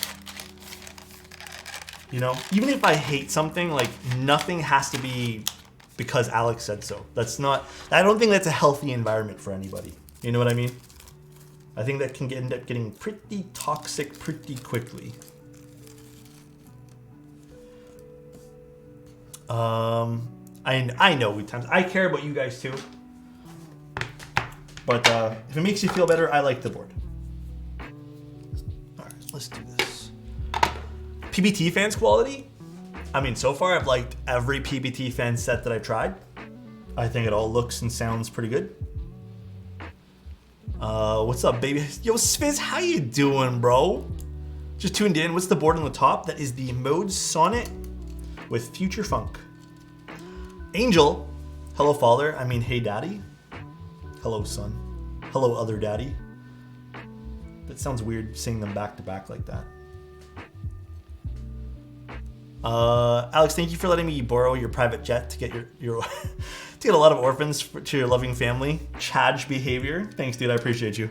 You know, even if I hate something, like nothing has to be because Alex said so. That's not, I don't think that's a healthy environment for anybody. You know what I mean? I think that can end up getting pretty toxic pretty quickly. I know times I care about you guys too. But if it makes you feel better, I like the board. Alright, let's do this. PBT fans quality? I mean, so far I've liked every PBT fan set that I've tried. I think it all looks and sounds pretty good. What's up, baby? Yo, Svizz, how you doing, bro? Just tuned in. What's the board on the top? That is the Mode Sonnet with Future Funk. Angel, hello, father. I mean, hey, daddy. Hello, son. Hello, other daddy. That sounds weird saying them back to back like that. Alex, thank you for letting me borrow your private jet to get your to get a lot of orphans to your loving family. Chadge behavior. Thanks, dude. I appreciate you.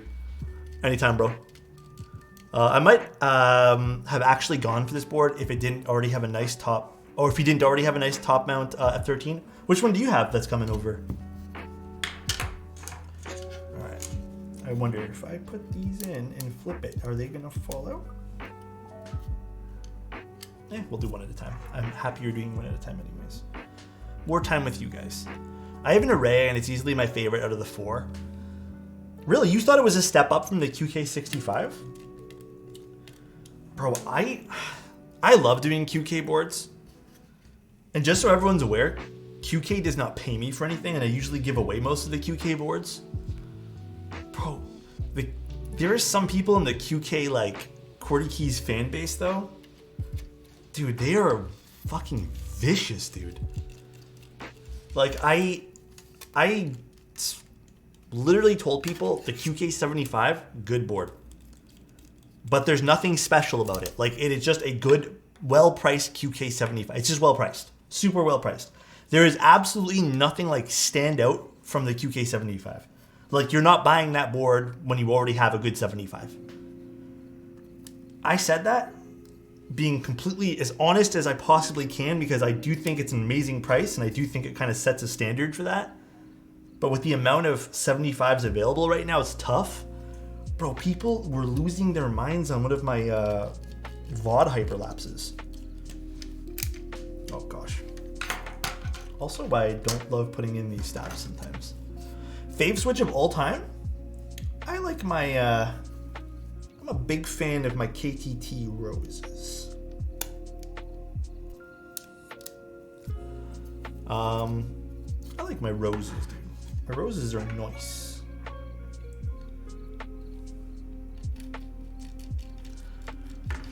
Anytime, bro. I might have actually gone for this board if it didn't already have a nice top, or if you didn't already have a nice top mount F13. Which one do you have that's coming over? All right. I wonder if I put these in and flip it, are they gonna fall out? We'll do one at a time. I'm happier doing one at a time anyways. More time with you guys. I have an array and it's easily my favorite out of the 4. Really? You thought it was a step up from the QK65? Bro, I love doing QK boards. And just so everyone's aware, QK does not pay me for anything and I usually give away most of the QK boards. Bro, there are some people in the QK like QWERTY Keys fan base though. Dude, they are fucking vicious, dude. Like, I literally told people the QK75, good board. But there's nothing special about it. Like, it is just a good, well-priced QK75. It's just well-priced. Super well-priced. There is absolutely nothing, like, stand out from the QK75. Like, you're not buying that board when you already have a good 75. I said that being completely as honest as I possibly can because I do think it's an amazing price and I do think it kind of sets a standard for that. But with the amount of 75s available right now, it's tough. Bro, people were losing their minds on one of my VOD hyperlapses. Oh gosh. Also why I don't love putting in these stabs sometimes. Fave switch of all time? I like my I'm a big fan of my KTT roses. I like my roses, dude. My roses are nice.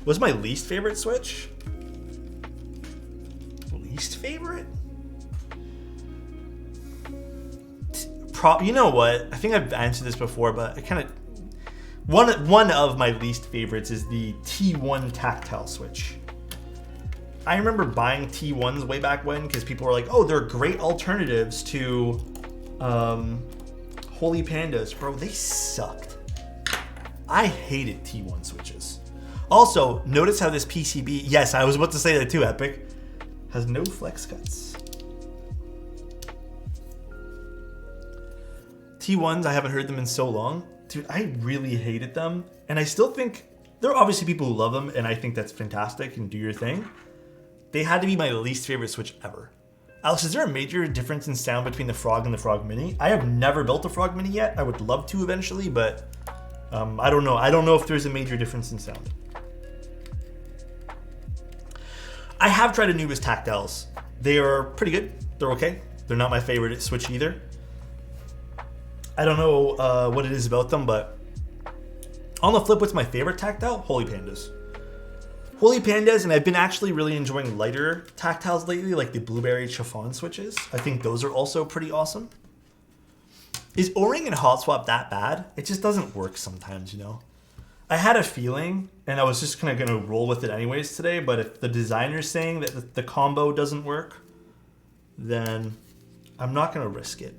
What's my least favorite switch? Least favorite? You know what? I think I've answered this before, but I kind of... One of my least favorites is the T1 tactile switch. I remember buying T1s way back when because people were like, oh, they're great alternatives to Holy Pandas. Bro, they sucked. I hated T1 switches. Also, notice how this PCB, yes, I was about to say that too, Epic, has no flex cuts. T1s, I haven't heard them in so long. Dude, I really hated them. And I still think, there are obviously people who love them, and I think that's fantastic and do your thing. They had to be my least favorite switch ever. Alex, is there a major difference in sound between the Frog and the Frog Mini? I have never built a Frog Mini yet. I would love to eventually, but I don't know. I don't know if there's a major difference in sound. I have tried Anubis Tactiles. They are pretty good. They're okay. They're not my favorite switch either. I don't know what it is about them, but on the flip, what's my favorite tactile? Holy Pandas. Holy Pandas, and I've been actually really enjoying lighter tactiles lately, like the Blueberry Chiffon switches. I think those are also pretty awesome. Is O-Ring and Hot Swap that bad? It just doesn't work sometimes, you know? I had a feeling, and I was just kind of going to roll with it anyways today, but if the designer's saying that the combo doesn't work, then I'm not going to risk it.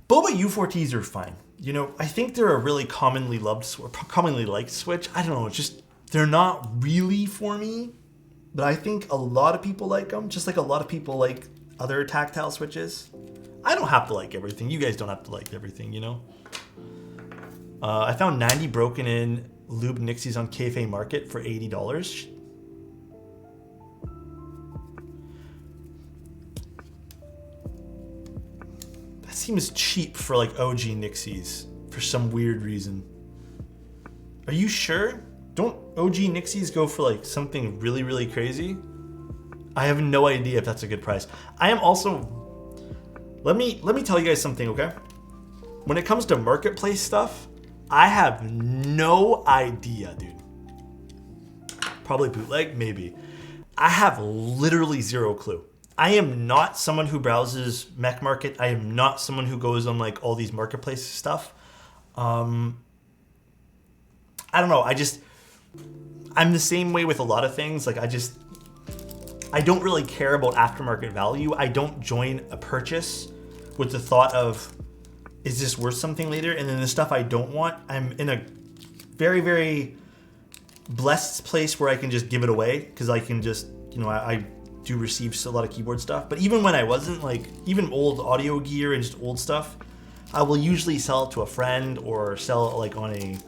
Boba U4Ts are fine. You know, I think they're a really commonly liked switch. I don't know, it's just, they're not really for me, but I think a lot of people like them, just like a lot of people like other tactile switches. I don't have to like everything. You guys don't have to like everything, you know? I found 90 broken in lube Nixies on KFA Market for $80. That seems cheap for like OG Nixies for some weird reason. Are you sure? Don't OG Nixies go for like something really, really crazy? I have no idea if that's a good price. I am also, let me tell you guys something, okay? When it comes to marketplace stuff, I have no idea, dude. Probably bootleg, maybe. I have literally zero clue. I am not someone who browses Mech Market. I am not someone who goes on like all these marketplace stuff. I don't know. I'm the same way with a lot of things. Like I don't really care about aftermarket value. I don't join a purchase with the thought of, is this worth something later? And then the stuff I don't want, I'm in a very, very blessed place where I can just give it away because I can just, you know, I do receive a lot of keyboard stuff. But even when I wasn't, like even old audio gear and just old stuff, I will usually sell it to a friend or sell it like on a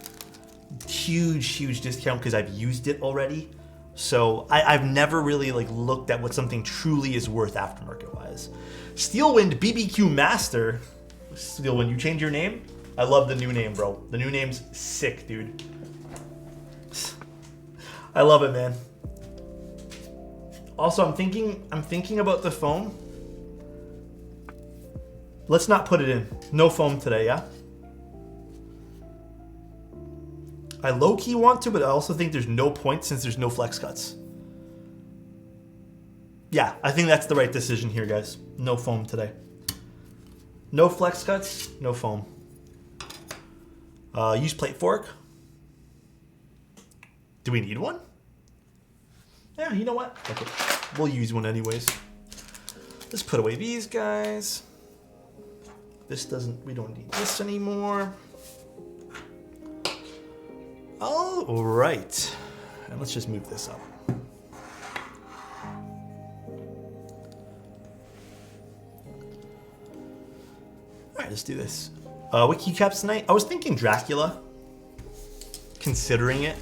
huge discount because I've used it already. So I've never really like looked at what something truly is worth aftermarket wise. Steelwind BBQ Master. Steelwind, you change your name? I love the new name, bro. The new name's sick, dude. I love it, man. Also, I'm thinking about the foam. Let's not put it in. No foam today, yeah? I low-key want to, but I also think there's no point since there's no flex cuts. Yeah, I think that's the right decision here, guys. No foam today. No flex cuts, no foam. Use plate fork. Do we need one? Yeah, you know what? Okay. We'll use one anyways. Let's put away these guys. We don't need this anymore. All right. And let's just move this up. All right, let's do this. What keycaps tonight? I was thinking Dracula. Considering it.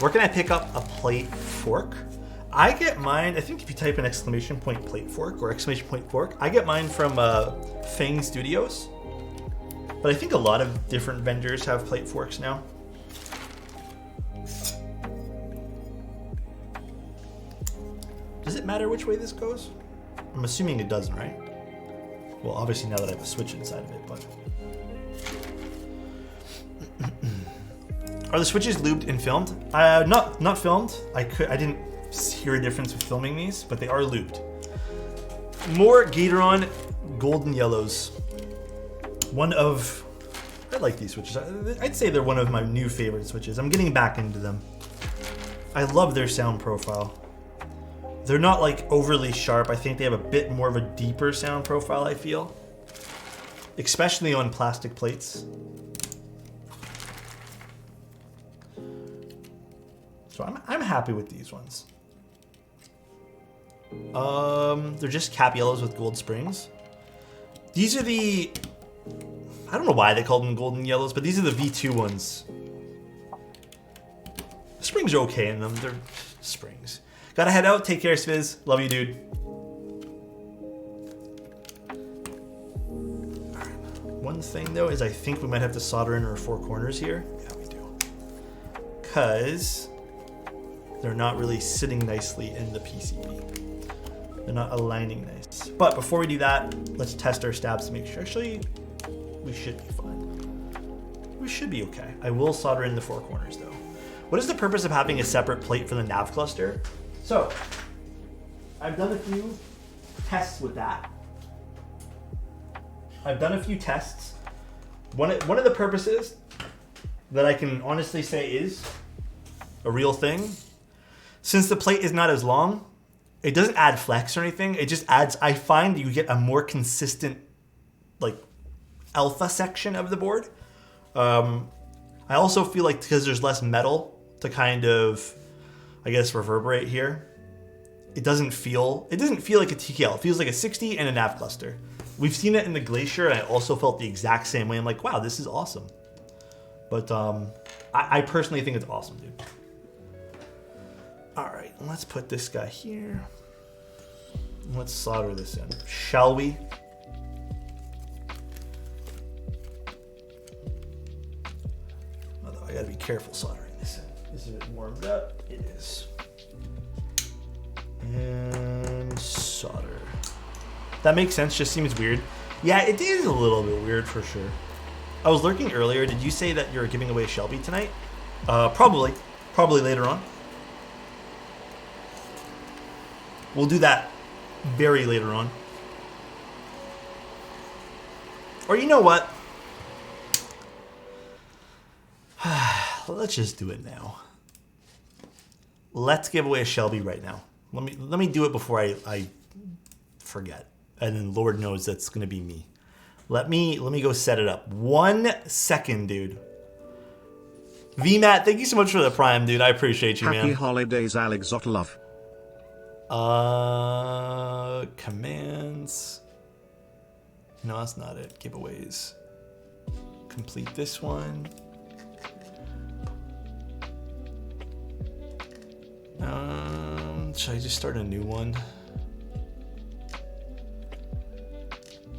Where can I pick up a plate fork? I get mine, I think if you type in exclamation point plate fork or exclamation point fork, I get mine from Fang Studios. But I think a lot of different vendors have plate forks now. Does it matter which way this goes? I'm assuming it doesn't, right? Well, obviously now that I have a switch inside of it, but... Are the switches lubed and filmed? Not filmed. I didn't hear a difference with filming these, but they are lubed. More Gatoron golden yellows. I like these switches. I'd say they're one of my new favorite switches. I'm getting back into them. I love their sound profile. They're not like overly sharp. I think they have a bit more of a deeper sound profile, I feel. Especially on plastic plates. So I'm happy with these ones. They're just cap yellows with gold springs. These are the... I don't know why they call them golden yellows, but these are the V2 ones. The springs are okay in them. They're springs. Gotta head out. Take care, Svizz. Love you, dude. One thing, though, is I think we might have to solder in our four corners here. Yeah, we do. Because they're not really sitting nicely in the PCB. They're not aligning nice. But before we do that, let's test our stabs to make sure. Actually, we should be fine. We should be okay. I will solder in the four corners, though. What is the purpose of having a separate plate for the nav cluster? So, I've done a few tests with that. I've done a few tests. One of the purposes that I can honestly say is a real thing, since the plate is not as long, it doesn't add flex or anything. It just adds, I find you get a more consistent, like, alpha section of the board. I also feel like because there's less metal to kind of, I guess, reverberate here, it doesn't feel like a TKL. It feels like a 60 and a nav cluster. We've seen it in the Glacier, and I also felt the exact same way. I'm like, wow, this is awesome. But I personally think it's awesome, dude. All right, let's put this guy here. Let's solder this in, shall we? I gotta be careful soldering this in. Is it warmed up? It is. And solder. That makes sense, just seems weird. Yeah, it is a little bit weird for sure. I was lurking earlier. Did you say that you're giving away Shelby tonight? Probably. Probably later on. We'll do that very later on. Or you know what? Let's just do it now. Let's give away a Shelby right now. Let me do it before I forget. And then Lord knows that's gonna be me. Let me go set it up. 1 second, dude. VMAT, thank you so much for the Prime, dude. I appreciate you, man. Happy holidays, Alexotos. Commands. No, that's not it. Giveaways. Complete this one. Should I just start a new one?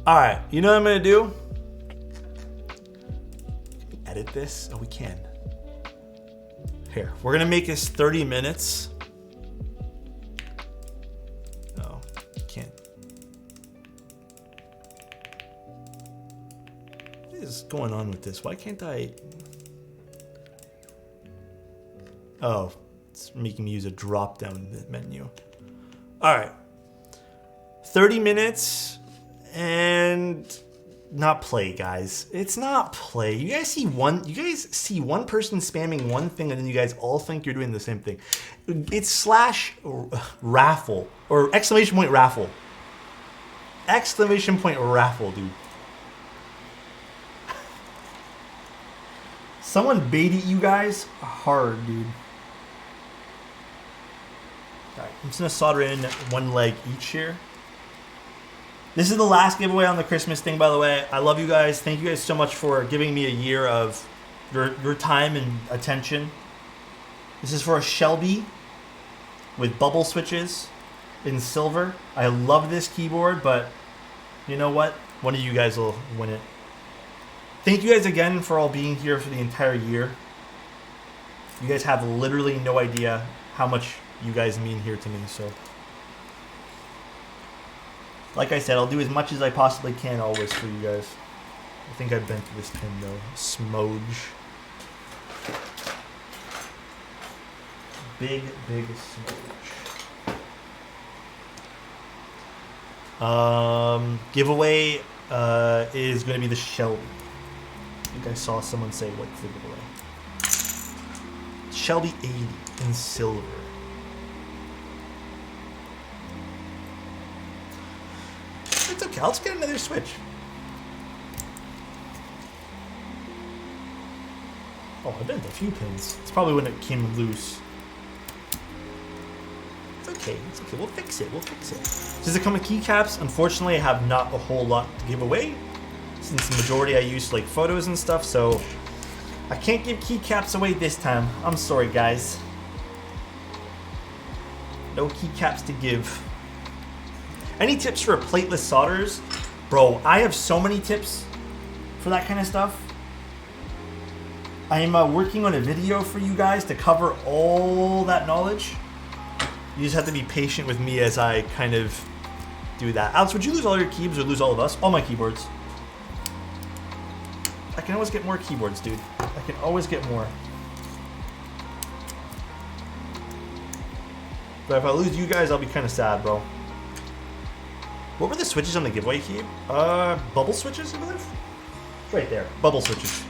All right, you know what I'm gonna do? Edit this? Oh, we can. Here, we're gonna make this 30 minutes. Oh, can't. What is going on with this? Why can't I? Oh, it's making me use a drop-down menu. All right, 30 minutes and not play, guys. It's not play. You guys see one person spamming one thing and then you guys all think you're doing the same thing. It's slash raffle or exclamation point raffle. Exclamation point raffle, dude. Someone baited you guys hard, dude. All right, I'm just gonna solder in one leg each here. This is the last giveaway on the Christmas thing, by the way. I love you guys. Thank you guys so much for giving me a year of your time and attention. This is for a Shelby with bubble switches in silver. I love this keyboard, but you know what? One of you guys will win it. Thank you guys again for all being here for the entire year. You guys have literally no idea how much you guys mean here to me, so. Like I said, I'll do as much as I possibly can always for you guys. I think I bent this pin though. Smooge. Big smooge. Giveaway is going to be the Shelby. I think I saw someone say what's the giveaway. Shelby 80 in silver. It's okay, I'll just get another switch. Oh, I bent a few pins. It's probably when it came loose. It's okay, we'll fix it, Does it come with keycaps? Unfortunately, I have not a whole lot to give away, since the majority I use like photos and stuff, so I can't give keycaps away this time. I'm sorry, guys. No keycaps to give. Any tips for plateless solders? Bro, I have so many tips for that kind of stuff. I am working on a video for you guys to cover all that knowledge. You just have to be patient with me as I kind of do that. Alex, would you lose all your keys or lose all of us? All my keyboards. I can always get more keyboards, dude. I can always get more. But if I lose you guys, I'll be kind of sad, bro. What were the switches on the giveaway key? Bubble switches, I believe? Right there, bubble switches.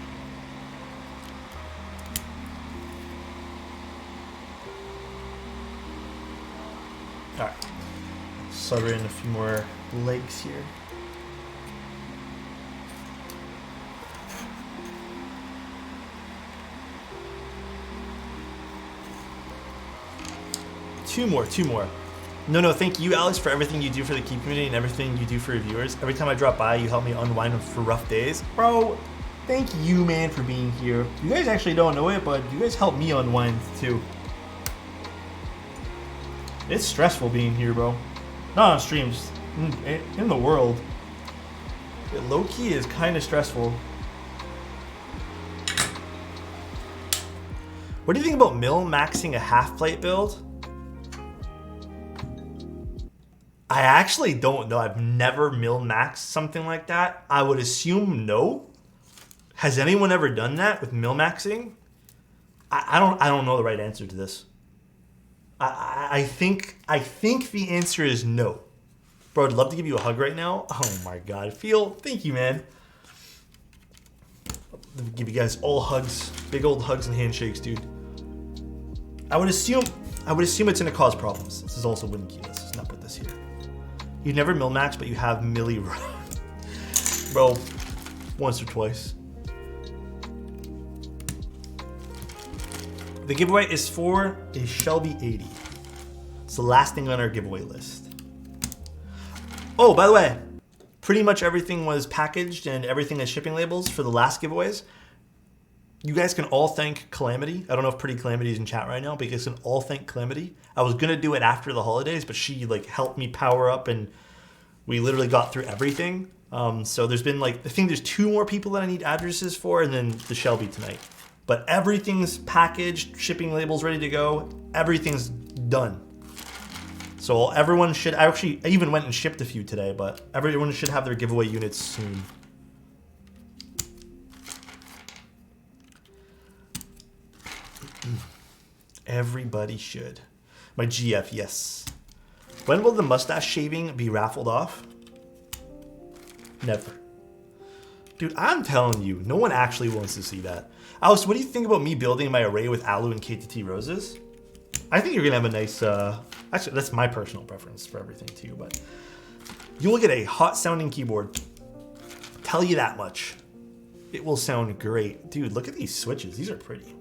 Alright. Solder in a few more legs here. Two more. No, thank you, Alex, for everything you do for the Keep community and everything you do for your viewers. Every time I drop by, you help me unwind for rough days. Bro, thank you, man, for being here. You guys actually don't know it, but you guys help me unwind, too. It's stressful being here, bro. Not on stream, just in the world. It low-key is kind of stressful. What do you think about min-maxing a half plate build? I actually don't know. I've never min-maxed something like that. I would assume no. Has anyone ever done that with min-maxing? I don't know the right answer to this. I think the answer is no. Bro, I'd love to give you a hug right now. Oh my God. Thank you, man. Let me give you guys all hugs. Big old hugs and handshakes, dude. I would assume it's gonna cause problems. This is also wooden key. Let's just not put this here. You never min-max, but you have milli. Bro, once or twice. The giveaway is for a Shelby 80. It's the last thing on our giveaway list. Oh, by the way, pretty much everything was packaged and everything has shipping labels for the last giveaways. You guys can all thank Calamity. I don't know if Pretty Calamity is in chat right now, but you guys can all thank Calamity. I was gonna do it after the holidays, but she like helped me power up and we literally got through everything. So there's been like, I think there's 2 more people that I need addresses for and then the Shelby tonight. But everything's packaged, shipping labels ready to go. Everything's done. So everyone should, I even went and shipped a few today, but everyone should have their giveaway units soon. Everybody should. My GF, yes. When will the mustache shaving be raffled off? Never. Dude, I'm telling you, no one actually wants to see that. Alice, what do you think about me building my array with Alu and KTT roses? I think you're gonna have a nice, actually that's my personal preference for everything too, but you will get a hot sounding keyboard. Tell you that much. It will sound great. Dude, look at these switches. These are pretty.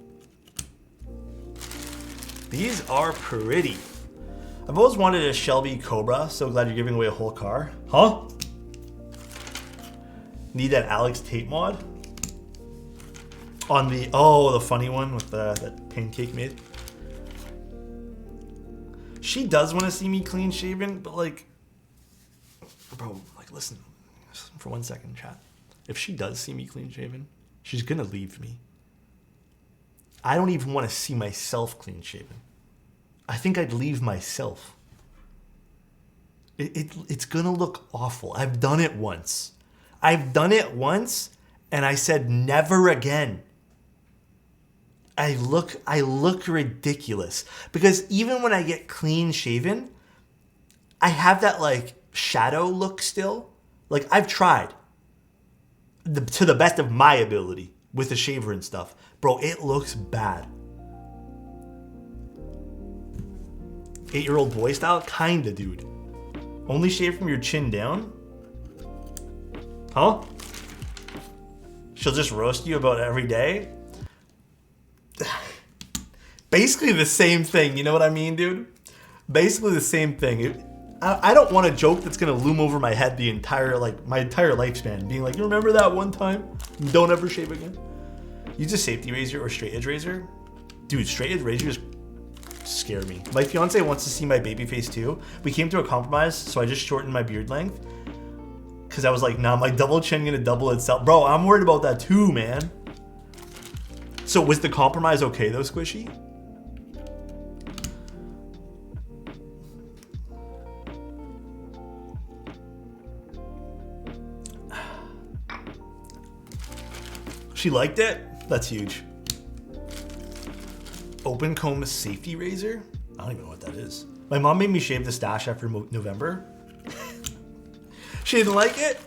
These are pretty. I've always wanted a Shelby Cobra. So glad you're giving away a whole car. Huh? Need that Alex Tate mod? On the, oh, the funny one with that pancake made. She does want to see me clean shaven, but like, bro, like listen for 1 second, chat. If she does see me clean shaven, she's gonna leave me. I don't even want to see myself clean shaven. I think I'd leave myself. It's gonna look awful. I've done it once. And I said never again. I look ridiculous because even when I get clean shaven, I have that like shadow look still. Like I've tried to the best of my ability with a shaver and stuff. Bro, it looks bad. 8-year-old boy style? Kinda, dude. Only shave from your chin down? Huh? She'll just roast you about every day? Basically the same thing, you know what I mean, dude? Basically the same thing. I don't want a joke that's gonna loom over my head the entire, like, my entire lifespan. Being like, you remember that one time? Don't ever shave again. Use a safety razor or straight edge razor? Dude, straight edge razors scare me. My fiance wants to see my baby face too. We came to a compromise, so I just shortened my beard length. Cause I was like, nah, my double chin gonna double itself. Bro, I'm worried about that too, man. So was the compromise okay though, Squishy? She liked it? That's huge. Open comb safety razor? I don't even know what that is. My mom made me shave the stash after November. She didn't like it?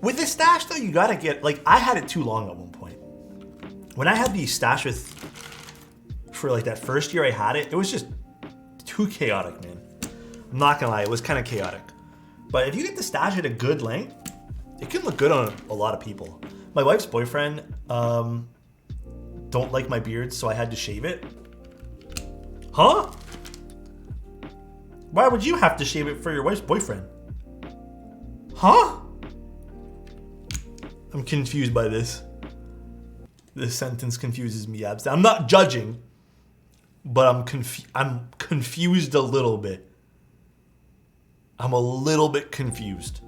With the stash though, you gotta get, like, I had it too long at one point. When I had the stash for like that first year I had it, it was just too chaotic, man. I'm not gonna lie, it was kind of chaotic. But if you get the stash at a good length, it can look good on a lot of people. My wife's boyfriend don't like my beard, so I had to shave it. Huh? Why would you have to shave it for your wife's boyfriend? Huh? I'm confused by this. This sentence confuses me. I'm not judging, but I'm confused a little bit. I'm a little bit confused.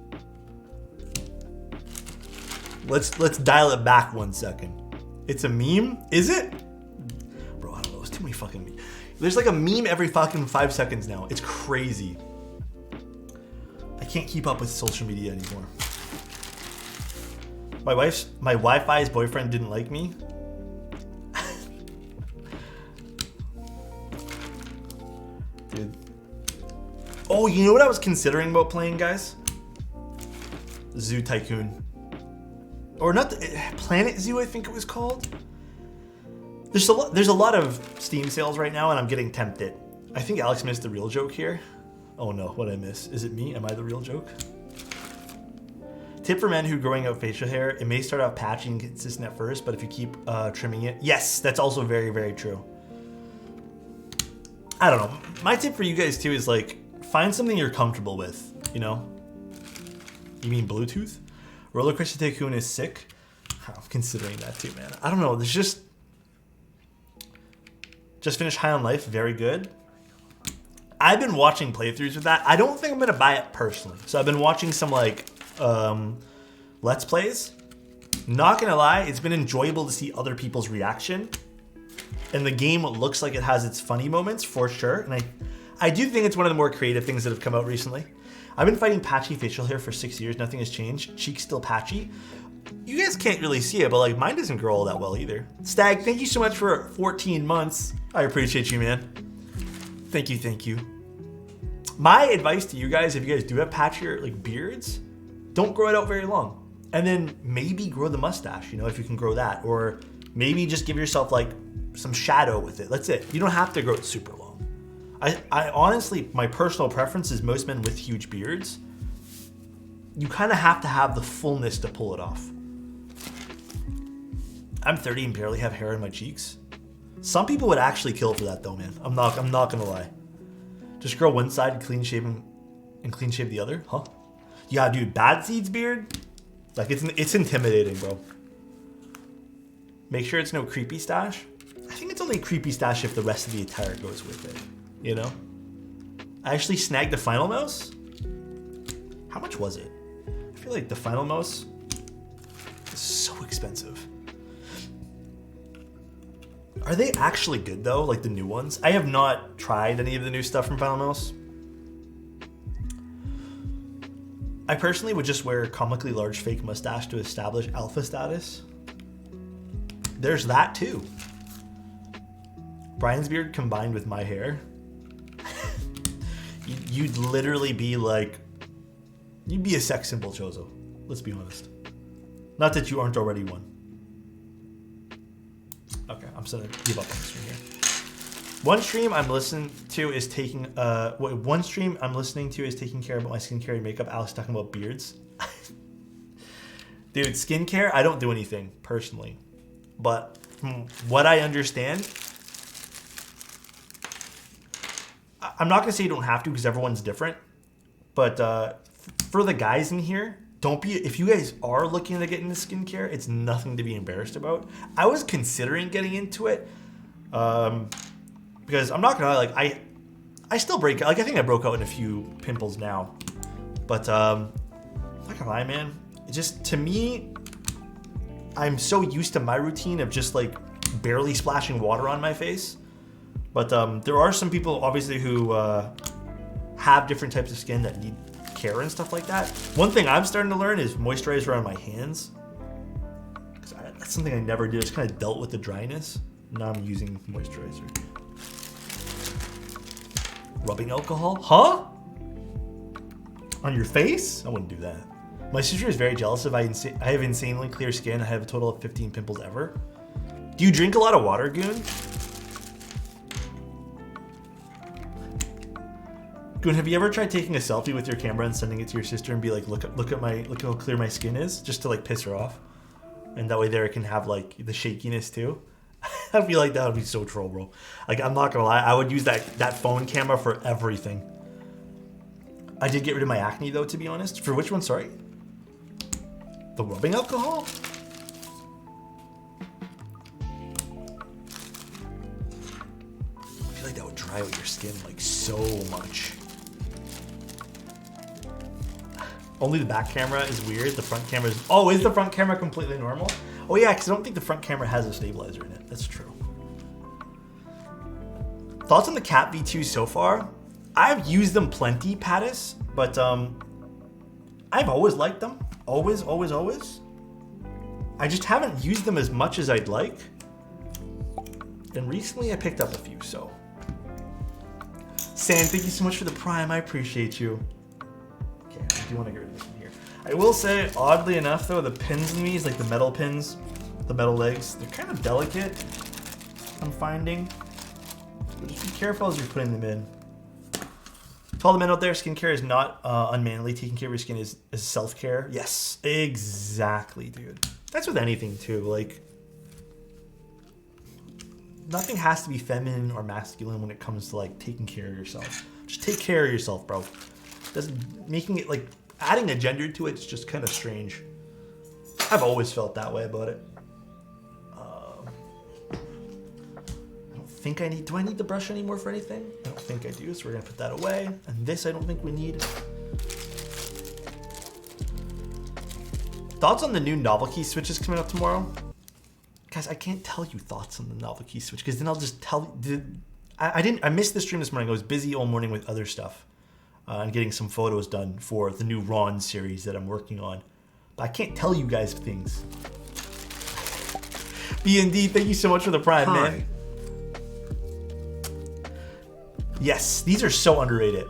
Let's dial it back 1 second. It's a meme? Is it? Bro, I don't know. too many fucking memes. There's like a meme every fucking 5 seconds now. It's crazy. I can't keep up with social media anymore. My Wi-Fi's boyfriend didn't like me. Dude. Oh, you know what I was considering about playing, guys? Zoo Tycoon. Or not, Planet Zoo, I think it was called. There's a lot of Steam sales right now, and I'm getting tempted. I think Alex missed the real joke here. Oh no, what did I miss? Is it me? Am I the real joke? Tip for men who are growing out facial hair: it may start off patchy and consistent at first, but if you keep trimming it, yes, that's also very, very true. I don't know. My tip for you guys too is like find something you're comfortable with. You know? You mean Bluetooth? Roller Coaster Tycoon is sick. I'm considering that too, man. I don't know. There's just finished High on Life. Very good. I've been watching playthroughs with that. I don't think I'm gonna buy it personally. So I've been watching some like Let's Plays. Not gonna lie, it's been enjoyable to see other people's reaction. And the game looks like it has its funny moments for sure. And I do think it's one of the more creative things that have come out recently. I've been fighting patchy facial hair for 6 years. Nothing has changed. Cheeks still patchy. You guys can't really see it, but like mine doesn't grow all that well either. Stag, thank you so much for 14 months. I appreciate you, man. Thank you, thank you. My advice to you guys, if you guys do have patchier like beards, don't grow it out very long. And then maybe grow the mustache, you know, if you can grow that. Or maybe just give yourself like some shadow with it. That's it. You don't have to grow it super long. I honestly, my personal preference is most men with huge beards, you kind of have to have the fullness to pull it off. I'm 30 and barely have hair on my cheeks. Some people would actually kill for that though, man. I'm not gonna lie. Just grow one side and clean shave the other, huh? Yeah, dude, Bad Seed's beard, like it's intimidating, bro. Make sure it's no creepy stash. I think it's only creepy stash if the rest of the attire goes with it, you know? I actually snagged the final mouse. How much was it? I feel like the final mouse is so expensive. Are they actually good though, like the new ones? I have not tried any of the new stuff from Final Mouse. I personally would just wear a comically large fake mustache to establish alpha status. There's that too. Brian's beard combined with my hair. You'd literally be like, you'd be a sex symbol, Chozo. Let's be honest. Not that you aren't already one. Okay, I'm just gonna give up on the stream here. One stream I'm listening to is taking care about my skincare and makeup. Alex talking about beards. Dude, skincare, I don't do anything personally. But from what I understand, I'm not gonna say you don't have to because everyone's different. But for the guys in here, if you guys are looking to get into skincare, it's nothing to be embarrassed about. I was considering getting into it because I'm not gonna lie, like I still break out. Like I think I broke out in a few pimples now, but I'm not gonna lie, man. It just, to me, I'm so used to my routine of just like barely splashing water on my face. But there are some people obviously who have different types of skin that need care and stuff like that. One thing I'm starting to learn is moisturizer on my hands. That's something I never did. I just kind of dealt with the dryness. Now I'm using moisturizer. Rubbing alcohol? Huh? On your face? I wouldn't do that. My sister is very jealous of I have insanely clear skin. I have a total of 15 pimples ever. Do you drink a lot of water, Goon? Goon, have you ever tried taking a selfie with your camera and sending it to your sister and be like, look how clear my skin is, just to like piss her off? And that way there it can have like the shakiness too. I feel like that would be so troll, bro. Like I'm not gonna lie, I would use that phone camera for everything. I did get rid of my acne though, to be honest. For which one, sorry? The rubbing alcohol? I feel like that would dry out your skin like so much. Only the back camera is weird. The front camera is... Oh, is the front camera completely normal? Oh yeah, because I don't think the front camera has a stabilizer in it. That's true. Thoughts on the Cat V2 so far? I've used them plenty, Pattis, but I've always liked them. Always, always, always. I just haven't used them as much as I'd like. And recently I picked up a few, so. Sam, thank you so much for the Prime. I appreciate you. Okay, I do want to get rid of this one here. I will say, oddly enough, though, the pins in these, like the metal pins, the metal legs, they're kind of delicate, I'm finding. So just be careful as you're putting them in. To all the men out there, skincare is not unmanly. Taking care of your skin is self-care. Yes, exactly, dude. That's with anything, too. Like, nothing has to be feminine or masculine when it comes to, like, taking care of yourself. Just take care of yourself, bro. Making it, like, adding a gender to it is just kind of strange. I've always felt that way about it. I don't think I need... Do I need the brush anymore for anything? I don't think I do, so we're going to put that away. And this I don't think we need. Thoughts on the new novel key switches coming up tomorrow? Guys, I can't tell you thoughts on the novel key switch because then I'll just tell you. I missed the stream this morning. I was busy all morning with other stuff and getting some photos done for the new Ron series that I'm working on. But I can't tell you guys things. B&D, thank you so much for the Prime, Hi. man. Yes, these are so underrated.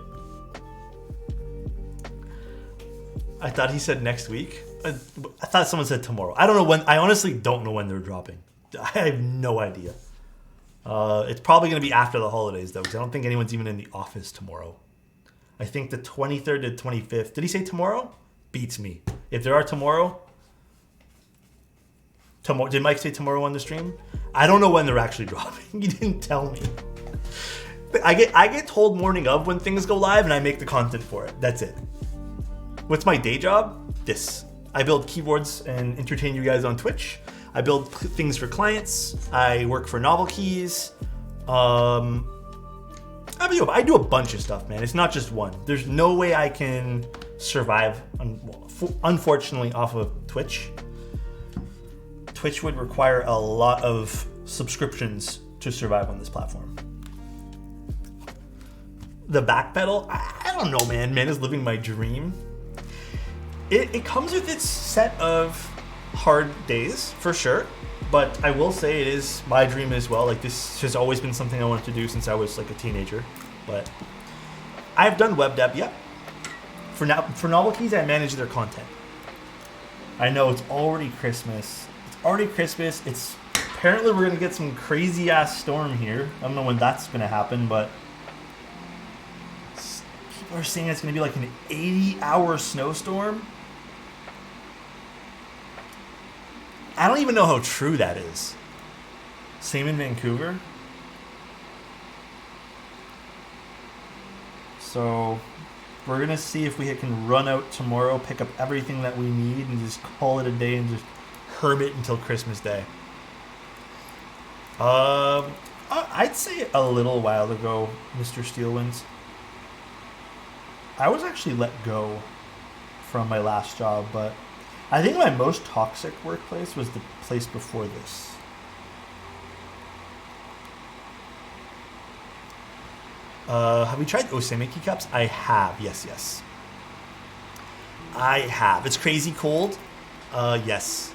I thought he said next week. I thought someone said tomorrow. I don't know when. I honestly don't know when they're dropping. I have no idea. It's probably going to be after the holidays, though, because I don't think anyone's even in the office tomorrow. I think the 23rd to 25th. Did he say tomorrow? Beats me. If there are tomorrow... Did Mike say tomorrow on the stream? I don't know when they're actually dropping. He didn't tell me. I get told morning of when things go live, and I make the content for it. That's it. What's my day job? This. I build keyboards and entertain you guys on Twitch. I build things for clients. I work for Novel Keys. I do a bunch of stuff, man. It's not just one. There's no way I can survive, unfortunately, off of Twitch. Twitch would require a lot of subscriptions to survive on this platform. The back pedal, I don't know, man. Man is living my dream. It comes with its set of hard days, for sure. But I will say it is my dream as well. Like, this has always been something I wanted to do since I was like a teenager. But I've done web dev, yep. For Novel Keys, I manage their content. I know it's already Christmas. It's apparently we're gonna get some crazy ass storm here. I don't know when that's gonna happen, but people are saying it's gonna be like an 80-hour snowstorm. I don't even know how true that is. Same in Vancouver. So we're gonna see if we can run out tomorrow, pick up everything that we need, and just call it a day and just herb it until Christmas Day. I'd say a little while ago, Mr. Steelwinds, I was actually let go from my last job, but I think my most toxic workplace was the place before this. Have we tried Osemeki cups? I have. Yes. I have. It's crazy cold. Yes.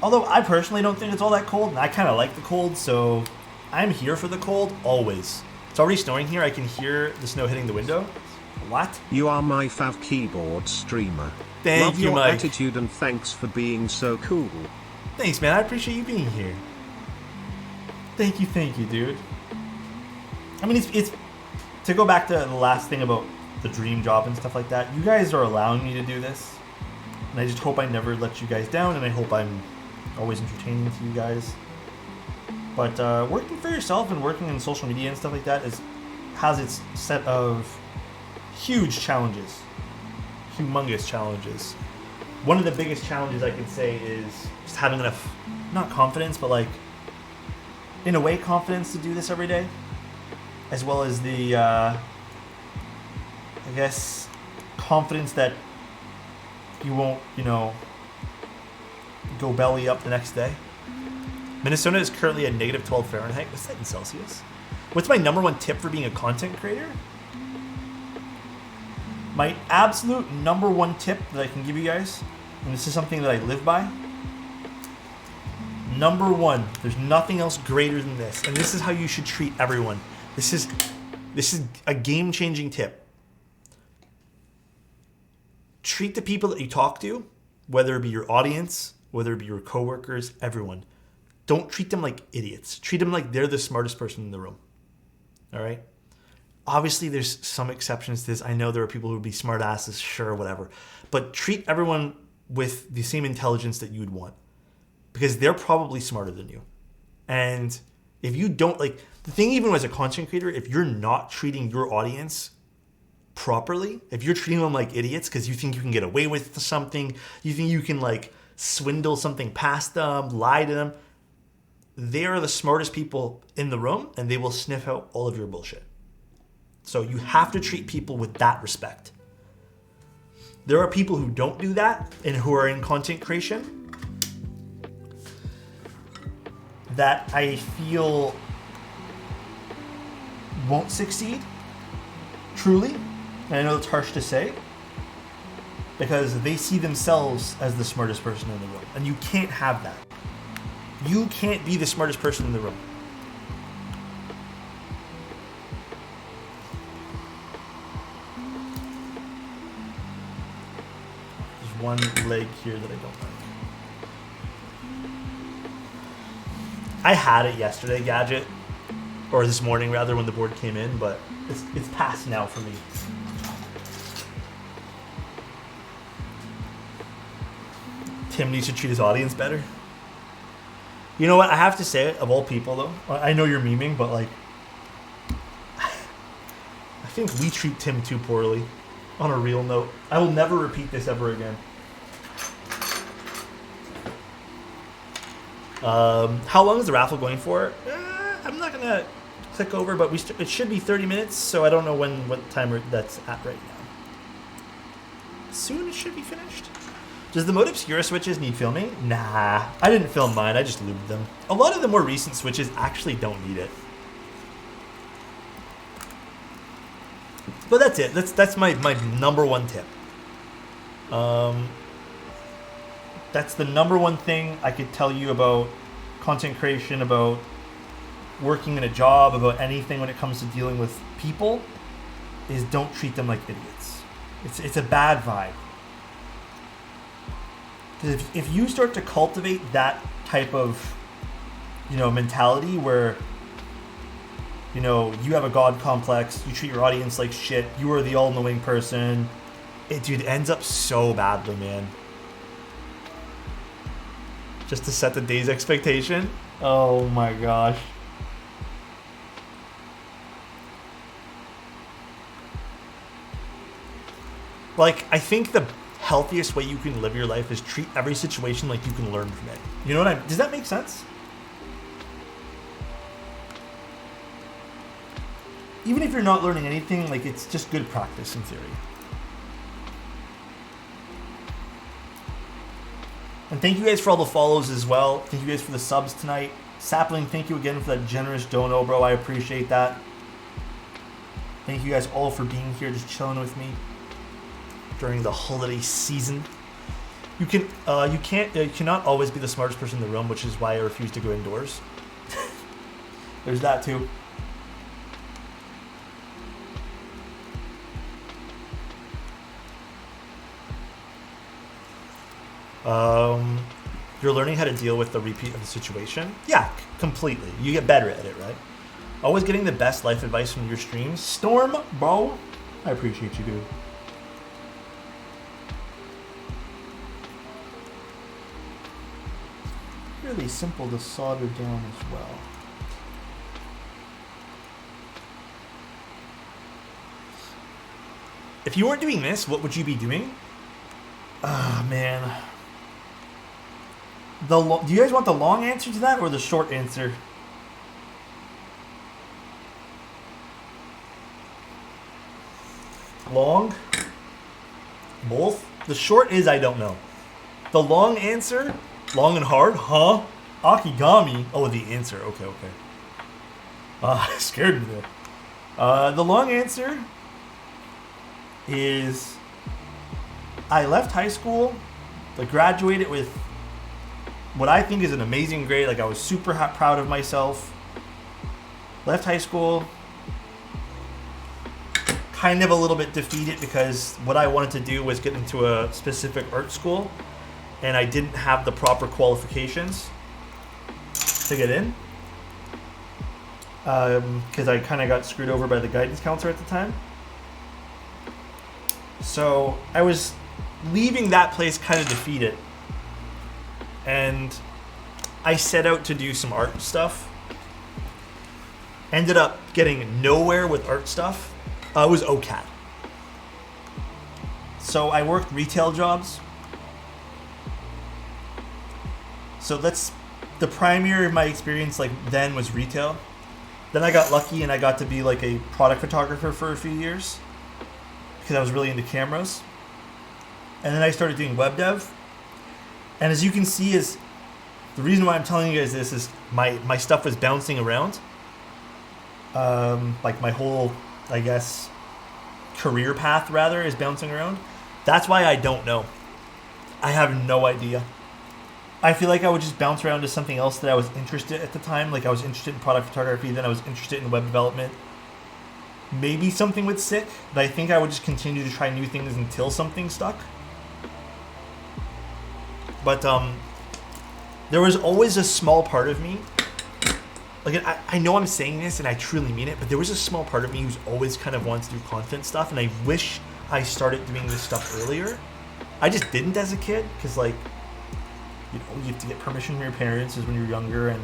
Although I personally don't think it's all that cold, and I kind of like the cold, so I'm here for the cold always. It's already snowing here. I can hear the snow hitting the window. What? You are my fav keyboard streamer. Thank Love you, your Mike. attitude and thanks for being so cool. Thanks, man. I appreciate you being here. Thank you, dude. I mean, it's to go back to the last thing about the dream job and stuff like that. You guys are allowing me to do this, and I just hope I never let you guys down, and I hope I'm always entertaining to you guys. But working for yourself and working in social media and stuff like that has its set of huge challenges, humongous challenges. One of the biggest challenges I could say is just having enough, not confidence, but like, in a way, confidence to do this every day, as well as the, I guess, confidence that you won't, go belly up the next day. Minnesota is currently at negative 12 Fahrenheit. What's that in Celsius? What's my number one tip for being a content creator? My absolute number one tip that I can give you guys, and this is something that I live by. Number one, there's nothing else greater than this, and this is how you should treat everyone. This is a game-changing tip. Treat the people that you talk to, whether it be your audience, whether it be your coworkers, everyone. Don't treat them like idiots. Treat them like they're the smartest person in the room. All right? Obviously, there's some exceptions to this. I know there are people who would be smart asses, sure, whatever. But treat everyone with the same intelligence that you'd want. Because they're probably smarter than you. And if you don't, like, the thing even as a content creator, if you're not treating your audience properly, if you're treating them like idiots because you think you can get away with something, you think you can, like, swindle something past them, lie to them, they are the smartest people in the room and they will sniff out all of your bullshit. So you have to treat people with that respect. There are people who don't do that and who are in content creation that I feel won't succeed, truly. And I know it's harsh to say, because they see themselves as the smartest person in the room. And you can't have that. You can't be the smartest person in the room. There's one leg here that I don't like. I had it yesterday, Gadget, or this morning rather, when the board came in, but it's past now for me. Tim needs to treat his audience better. You know what? I have to say, of all people, though, I know you're memeing, but like, I think we treat Tim too poorly. On a real note, I will never repeat this ever again. How long is the raffle going for? I'm not gonna click over, but it should be 30 minutes, so I don't know what timer that's at right now. Soon it should be finished. Does the Mode Obscura switches need filming? Nah, I didn't film mine, I just lubed them. A lot of the more recent switches actually don't need it. But that's it, that's my number one tip. That's the number one thing I could tell you about content creation, about working in a job, about anything when it comes to dealing with people, is don't treat them like idiots. It's a bad vibe. Because if you start to cultivate that type of, mentality where, you have a God complex, you treat your audience like shit, you are the all-knowing person, it ends up so badly, man. Just to set the day's expectation. Oh my gosh. Like, I think the healthiest way you can live your life is treat every situation like you can learn from it. You know what does that make sense? Even if you're not learning anything, like, it's just good practice in theory. And thank you guys for all the follows as well. Thank you guys for the subs tonight. Sapling, thank you again for that generous dono, bro. I appreciate that. Thank you guys all for being here, just chilling with me during the holiday season. You cannot always be the smartest person in the room, which is why I refuse to go indoors. There's that too. You're learning how to deal with the repeat of the situation? Yeah, completely. You get better at it, right? Always getting the best life advice from your streams. Storm, bro, I appreciate you, dude. Really simple to solder down as well. If you weren't doing this, what would you be doing? Ah, man. Do you guys want the long answer to that or the short answer? Long? Both? The short is I don't know. The long answer, long and hard, huh? Akigami. Oh, the answer. Okay. Scared me there. The long answer is I left high school, like graduated with what I think is an amazing grade. Like I was super proud of myself. Left high school, kind of a little bit defeated because what I wanted to do was get into a specific art school, and I didn't have the proper qualifications to get in. Because I kind of got screwed over by the guidance counselor at the time. So I was leaving that place kind of defeated. And I set out to do some art stuff. Ended up getting nowhere with art stuff. I was OCAD. So I worked retail jobs. So the primary of my experience like then was retail. Then I got lucky and I got to be like a product photographer for a few years because I was really into cameras. And then I started doing web dev. And as you can see, is the reason why I'm telling you guys this is my stuff was bouncing around. Like my whole, I guess, career path rather is bouncing around. That's why I don't know. I have no idea. I feel like I would just bounce around to something else that I was interested at the time. Like I was interested in product photography, then I was interested in web development. Maybe something would stick, but I think I would just continue to try new things until something stuck. But there was always a small part of me. Like I know I'm saying this and I truly mean it, but there was a small part of me who's always kind of wants to do content stuff, and I wish I started doing this stuff earlier. I just didn't as a kid because like, you know, you have to get permission from your parents when you're younger, and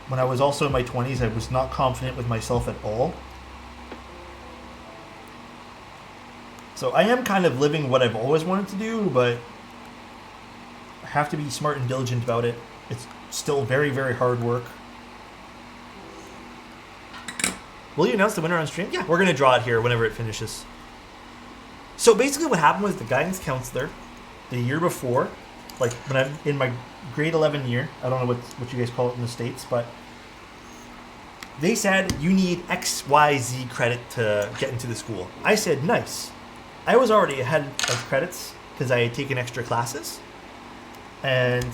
when I was also in my 20s, I was not confident with myself at all. So I am kind of living what I've always wanted to do, but I have to be smart and diligent about it. It's still very, very hard work. Will you announce the winner on stream? Yeah, we're going to draw it here whenever it finishes. So basically what happened was the guidance counselor the year before, like when I'm in my grade 11 year, I don't know what you guys call it in the States, but they said you need XYZ credit to get into the school. I said, nice. I was already ahead of credits because I had taken extra classes. And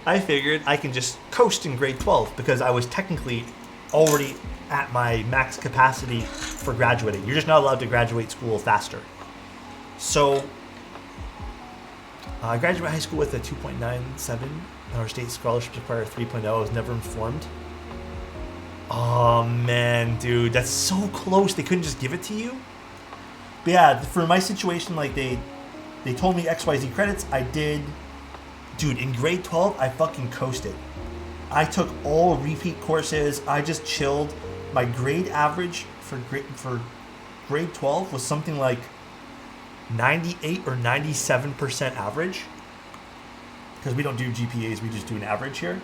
I figured I can just coast in grade 12 because I was technically already at my max capacity for graduating. You're just not allowed to graduate school faster. So I graduated high school with a 2.97. Our state scholarships require 3.0. I was never informed. Oh man, dude, that's so close. They couldn't just give it to you. But yeah, for my situation, like they told me XYZ credits. I did. Dude, in grade 12, I fucking coasted. I took all repeat courses. I just chilled. My grade average for grade 12 was something like 98 or 97% average. Because we don't do GPAs, we just do an average here.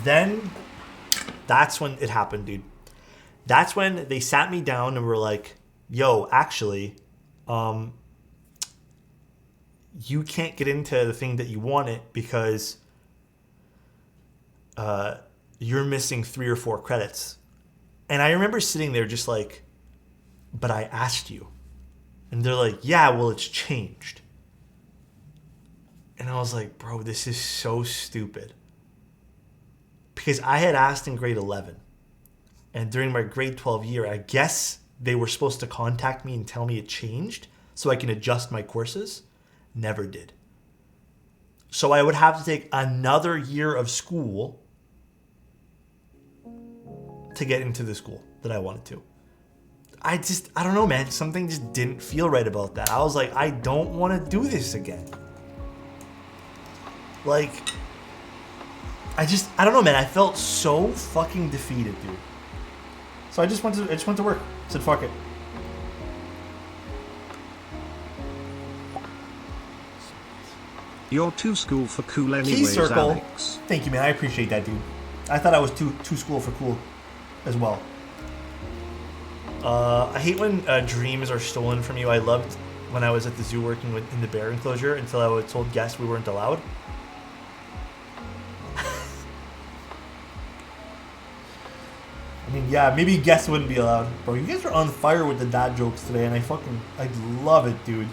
Then, that's when it happened, dude. That's when they sat me down and were like, yo, actually, you can't get into the thing that you wanted because you're missing 3 or 4 credits. And I remember sitting there just like, but I asked you. And they're like, yeah, well, it's changed. And I was like, bro, this is so stupid. Because I had asked in grade 11. And during my grade 12 year, I guess they were supposed to contact me and tell me it changed so I can adjust my courses. Never did. So I would have to take another year of school to get into the school that I wanted to. I don't know, man. Something just didn't feel right about that. I was like, I don't want to do this again. Like, I don't know, man. I felt so fucking defeated, dude. So I just went to work. I said, fuck it. You're too school for cool anyways, Key circle. Alex. Thank you, man. I appreciate that, dude. I thought I was too school for cool as well. I hate when dreams are stolen from you. I loved when I was at the zoo working in the bear enclosure until I was told guests we weren't allowed. I mean, yeah, maybe guests wouldn't be allowed. Bro, you guys are on fire with the dad jokes today, and I love it, dude.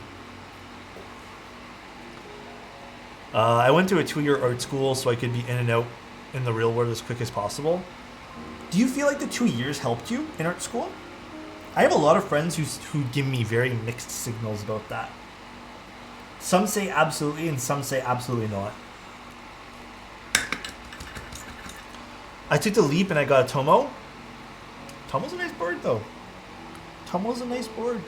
I went to a 2-year art school so I could be in and out in the real world as quick as possible. Do you feel like the 2 years helped you in art school? I have a lot of friends who give me very mixed signals about that. Some say absolutely, and some say absolutely not. I took the leap and I got a Tomo. Tomo's a nice board, though. Tomo's a nice board.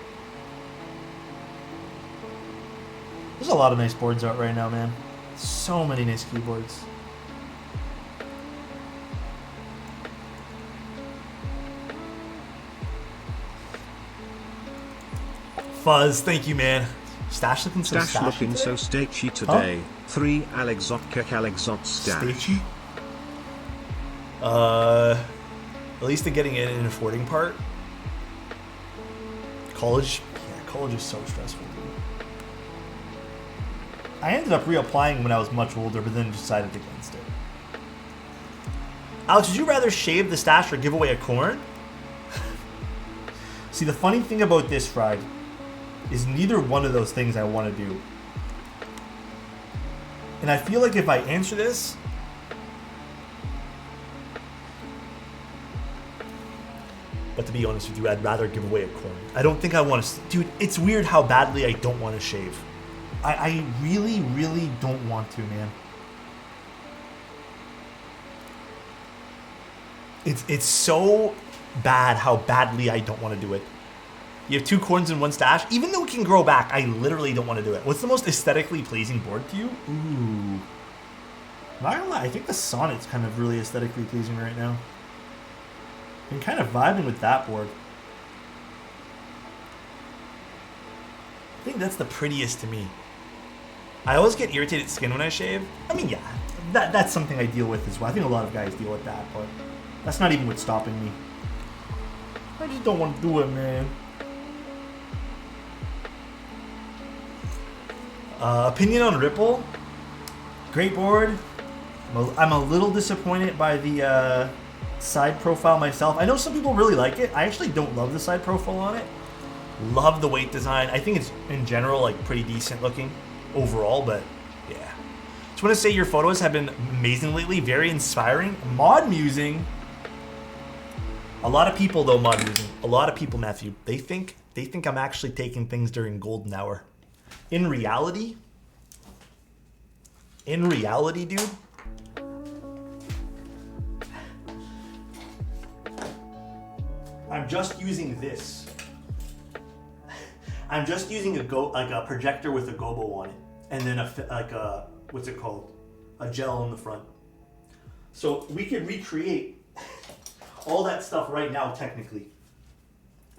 There's a lot of nice boards out right now, man. So many nice keyboards. Fuzz, thank you, man. Stash looking so Stash looking so stagey today. Huh? 3 Alexotos stash. Stagey? At least they're getting it in an affording part. College? Yeah, college is so stressful, dude. I ended up reapplying when I was much older, but then decided against it. Alex, would you rather shave the stash or give away a corn? See, the funny thing about this, Fried, is neither one of those things I want to do. And I feel like if I answer this, but to be honest with you, I'd rather give away a corn. I don't think I want to... Dude, it's weird how badly I don't want to shave. I really, really don't want to, man. It's so bad how badly I don't want to do it. You have 2 corns in 1 stash. Even though it can grow back, I literally don't want to do it. What's the most aesthetically pleasing board to you? Ooh. Not gonna lie, I think the Sonnet's kind of really aesthetically pleasing right now. I'm kind of vibing with that board. I think that's the prettiest to me. I always get irritated skin when I shave. I mean, yeah, that's something I deal with as well. I think a lot of guys deal with that, but that's not even what's stopping me. I just don't want to do it, man. Opinion on Ripple. Great board. I'm a little disappointed by the side profile myself. I know some people really like it. I actually don't love the side profile on it. Love the weight design. I think it's, in general, like pretty decent looking overall, but yeah. Just want to say your photos have been amazing lately. Very inspiring. Mod musing. A lot of people, though, mod musing. A lot of people, Matthew, they think I'm actually taking things during golden hour. In reality, dude, I'm just using this. I'm just using a projector with a gobo on it, and then what's it called? A gel in the front. So we could recreate all that stuff right now, technically.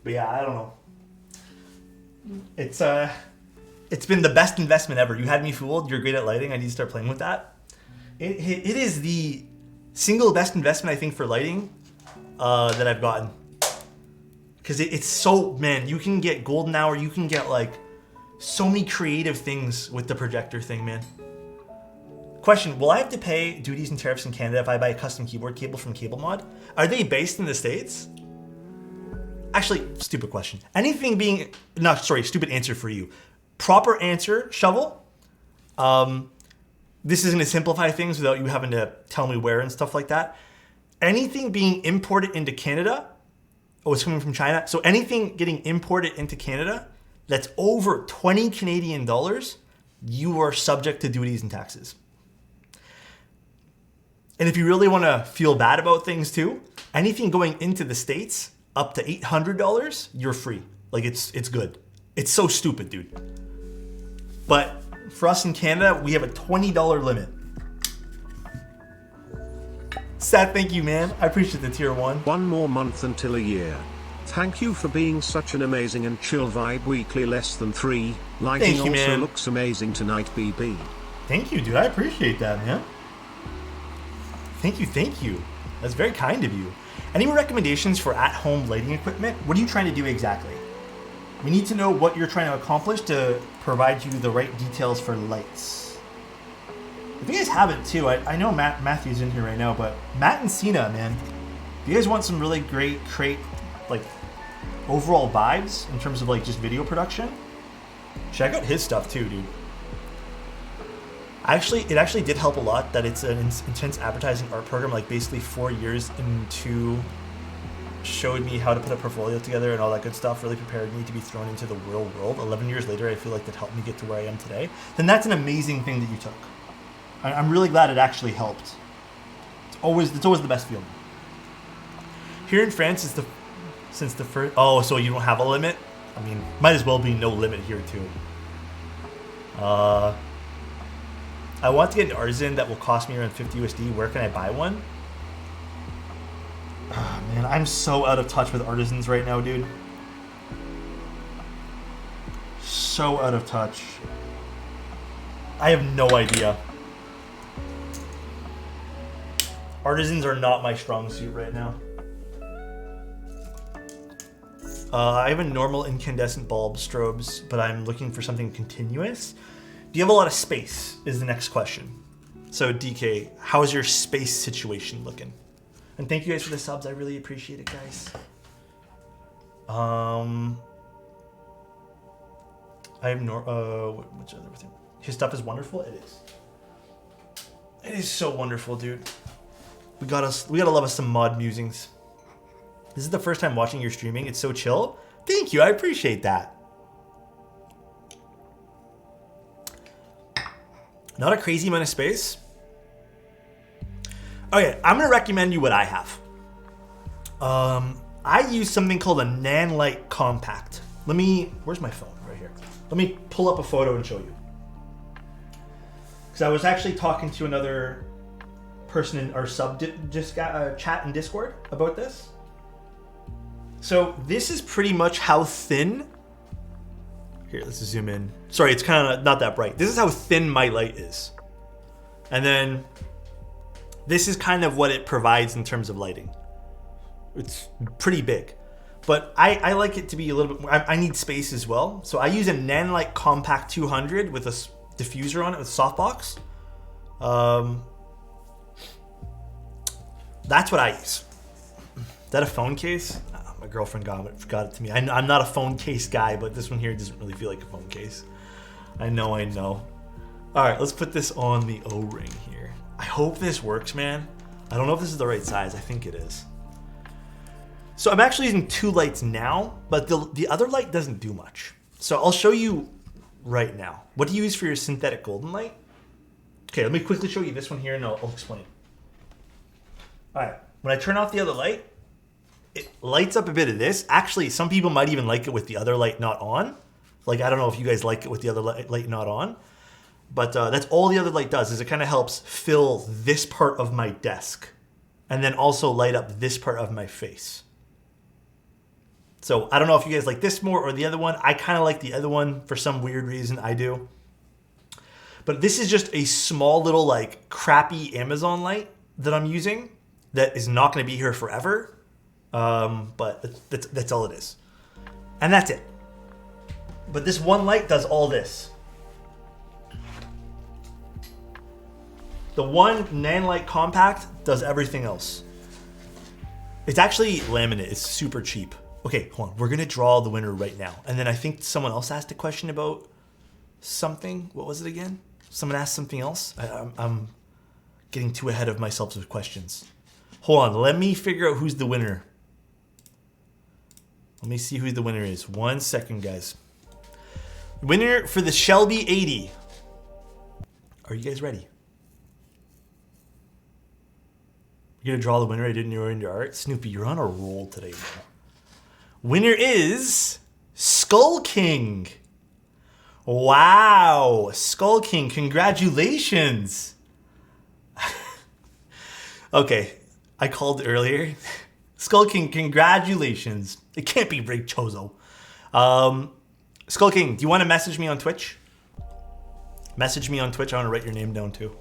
But yeah, I don't know. It's been the best investment ever. You had me fooled. You're great at lighting. I need to start playing with that. It is the single best investment, I think, for lighting that I've gotten. Because it's so, man, you can get golden hour. You can get, like, so many creative things with the projector thing, man. Question, will I have to pay duties and tariffs in Canada if I buy a custom keyboard cable from Cable Mod? Are they based in the States? Actually, stupid question. Anything being, no, sorry, stupid answer for you. Proper answer, Shovel. This is going to simplify things without you having to tell me where and stuff like that. Anything being imported into Canada, it's coming from China. So anything getting imported into Canada that's over 20 Canadian dollars, you are subject to duties and taxes. And if you really want to feel bad about things too, anything going into the States up to $800, you're free. Like it's good. It's so stupid, dude. But for us in Canada, we have a $20 limit. Sad, thank you, man. I appreciate the tier 1. 1 more month until a year. Thank you for being such an amazing and chill vibe weekly. Less than 3. Lighting also man. Looks amazing tonight, BB. Thank you, dude. I appreciate that, man. Thank you. That's very kind of you. Any recommendations for at-home lighting equipment? What are you trying to do exactly? We need to know what you're trying to accomplish to provide you the right details for lights. If you guys haven't too, I know Matthew's in here right now, but Matt and Cena, man. If you guys want some really great like overall vibes in terms of like just video production, check out his stuff too, dude. It actually did help a lot that it's an intense advertising art program, like basically 4 years into showed me how to put a portfolio together and all that good stuff, really prepared me to be thrown into the real world. 11 years later, I feel like that helped me get to where I am today. Then that's an amazing thing that you took. I'm really glad it actually helped. It's always the best feeling. Here in France, since the first... Oh, so you don't have a limit? I mean, might as well be no limit here too. I want to get an artisan that will cost me around 50 USD. Where can I buy one? Oh, man, I'm so out of touch with artisans right now, dude. So out of touch. I have no idea. Artisans are not my strong suit right now. I have a normal incandescent bulb strobes, but I'm looking for something continuous. Do you have a lot of space is the next question. So DK, how's your space situation looking? And thank you guys for the subs. I really appreciate it, guys. I have which other thing? His stuff is wonderful. It is. It is so wonderful, dude. We gotta love us some mod musings. This is the first time watching your streaming. It's so chill. Thank you. I appreciate that. Not a crazy amount of space. Okay, I'm gonna recommend you what I have. I use something called a Nanlite Compact. Where's my phone? Right here. Let me pull up a photo and show you. Because I was actually talking to another person in our chat in Discord about this. So this is pretty much how thin. Here, let's zoom in. Sorry, it's kind of not that bright. This is how thin my light is. And then this is kind of what it provides in terms of lighting. It's pretty big. But I like it to be a little bit more, I need space as well. So I use a Nanlite Compact 200 with a diffuser on it with softbox. That's what I use. Is that a phone case? My girlfriend got it to me. I'm not a phone case guy, but this one here doesn't really feel like a phone case. I know. All right, let's put this on the O-ring here. I hope this works, man. I don't know if this is the right size. I think it is. So I'm actually using 2 lights now, but the other light doesn't do much. So I'll show you right now. What do you use for your synthetic golden light? Okay, let me quickly show you this one here and I'll explain. All right, when I turn off the other light, it lights up a bit of this. Actually, some people might even like it with the other light not on. Like, I don't know if you guys like it with the other light not on. But that's all the other light does, is it kind of helps fill this part of my desk. And then also light up this part of my face. So I don't know if you guys like this more or the other one. I kind of like the other one for some weird reason. I do. But this is just a small little like crappy Amazon light that I'm using that is not going to be here forever. But that's all it is. And that's it. But this one light does all this. The one Nanlite Compact does everything else. It's actually laminate. It's super cheap. Okay, hold on. We're going to draw the winner right now. And then I think someone else asked a question about something. What was it again? Someone asked something else. I'm getting too ahead of myself with questions. Hold on. Let me figure out who's the winner. Let me see who the winner is. 1 second, guys. Winner for the Shelby 80. Are you guys ready? You're going to draw the winner. I didn't know you were into art. Snoopy, you're on a roll today, man. Winner is Skull King. Wow. Skull King, congratulations. Okay, I called earlier. Skull King, congratulations. It can't be Rick Chozo. Skull King, do you want to message me on Twitch? Message me on Twitch. I want to write your name down too.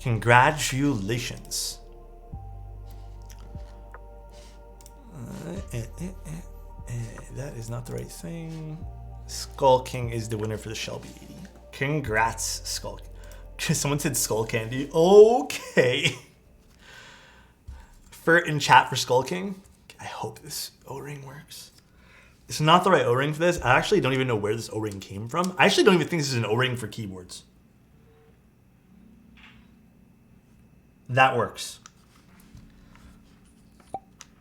Congratulations. That is not the right thing. Skull King is the winner for the Shelby 80. Congrats, Skull King. Someone said Skull Candy. Okay. In chat for Skull King. I hope this O-ring works. It's not the right O-ring for this. I actually don't even know where this O-ring came from. I actually don't even think this is an O-ring for keyboards. That works.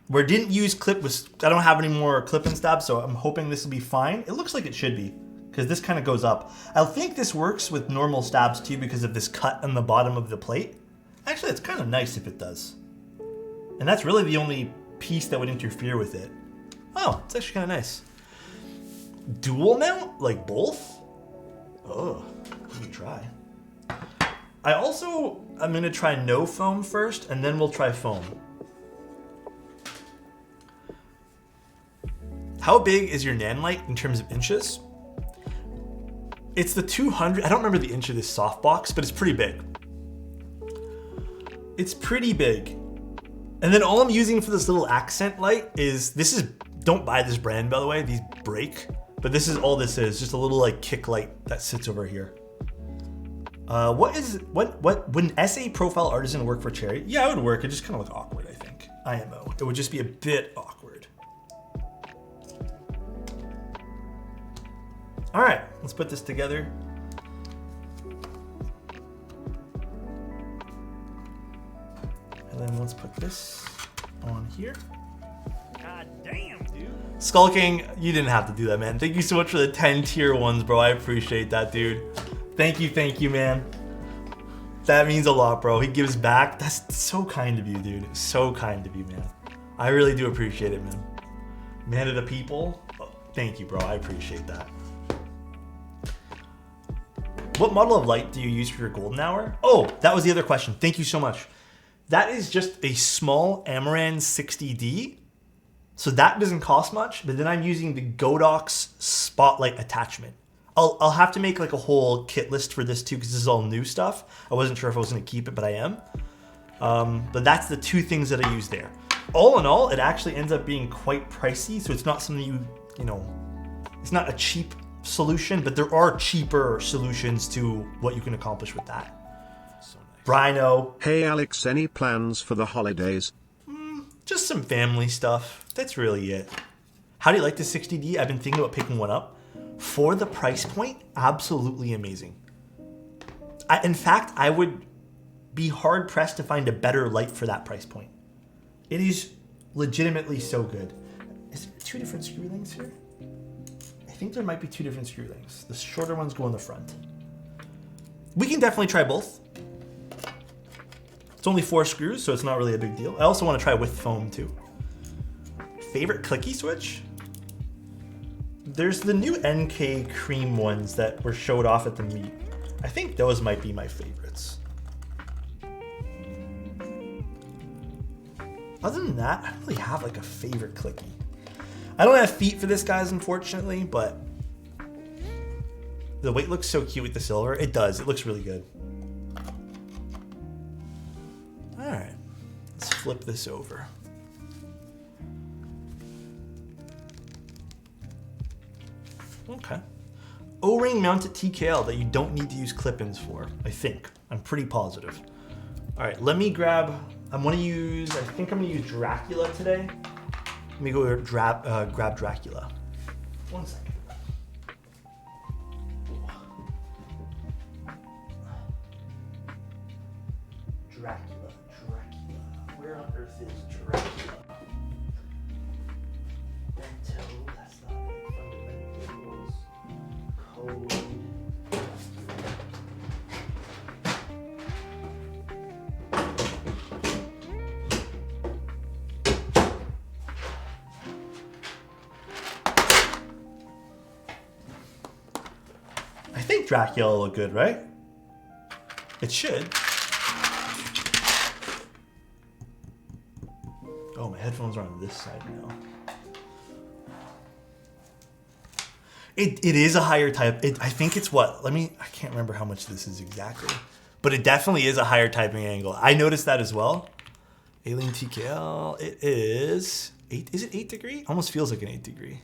Where didn't use clip was, I don't have any more clip and stab, so I'm hoping this will be fine. It looks like it should be, because this kind of goes up. I think this works with normal stabs too because of this cut on the bottom of the plate. Actually, it's kind of nice if it does. And that's really the only piece that would interfere with it. Oh, it's actually kind of nice. Dual mount? Like both? Oh, let me try. I'm going to try no foam first, and then we'll try foam. How big is your nan light in terms of inches? It's the 200. I don't remember the inch of this softbox, but it's pretty big. It's pretty big. And then all I'm using for this little accent light is, don't buy this brand by the way, these break. But this is all this is, just a little like kick light that sits over here. Would an SA Profile Artisan work for Cherry? Yeah, it would work. It just kind of look awkward, I think. IMO. It would just be a bit awkward. All right, let's put this together. And then let's put this on here. God damn, dude. Skull King, you didn't have to do that, man. Thank you so much for the 10 tier ones, bro. I appreciate that, dude. Thank you, man. That means a lot, bro. He gives back. That's so kind of you, dude. So kind of you, man. I really do appreciate it, man. Man of the people. Oh, thank you, bro. I appreciate that. What model of light do you use for your golden hour? Oh, that was the other question. Thank you so much. That is just a small Amaran 60D. So that doesn't cost much, but then I'm using the Godox Spotlight attachment. I'll have to make like a whole kit list for this too, because this is all new stuff. I wasn't sure if I was gonna keep it, but I am. But that's the two things that I use there. All in all, it actually ends up being quite pricey. So it's not something you know, it's not a cheap solution, but there are cheaper solutions to what you can accomplish with that. So nice. Brino. Hey Alex, any plans for the holidays? Just some family stuff. That's really it. How do you like the 60D? I've been thinking about picking one up. For the price point, absolutely amazing. In fact, I would be hard pressed to find a better light for that price point. It is legitimately so good. Is there 2 different screw lengths here? I think there might be 2 different screw lengths. The shorter ones go in the front. We can definitely try both. It's only 4 screws, so it's not really a big deal. I also want to try with foam too. Favorite clicky switch? There's the new NK cream ones that were showed off at the meet. I think those might be my favorites. Other than that, I don't really have like a favorite clicky. I don't have feet for this, guys, unfortunately, but the weight looks so cute with the silver. It does. It looks really good. All right, let's flip this over. Okay. O-ring mounted TKL that you don't need to use clip-ins for, I think. I'm pretty positive. All right, let me grab, I think I'm gonna use Dracula today. Let me go grab Dracula. 1 second. Dracula. Where on earth is Dracula? Bento, that's not it. Fundamentals. Code. I think Dracula will look good, right? It should. Oh, my headphones are on this side now. It is a higher type. I think it's what? I can't remember how much this is exactly. But it definitely is a higher typing angle. I noticed that as well. Ayleen TKL, it is Is it 8 degree? Almost feels like an 8 degree.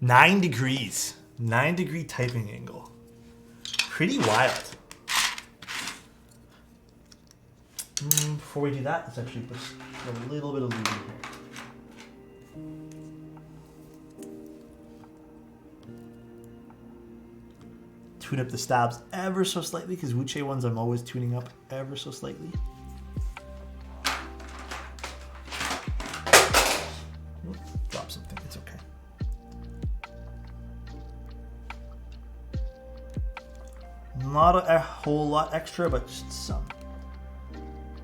9 degrees. 9-degree typing angle. Pretty wild. Before we do that, let's actually put a little bit of lube in here. Tune up the stabs ever so slightly, because Wuche ones I'm always tuning up ever so slightly. Drop something, it's okay. Not a whole lot extra, but just some.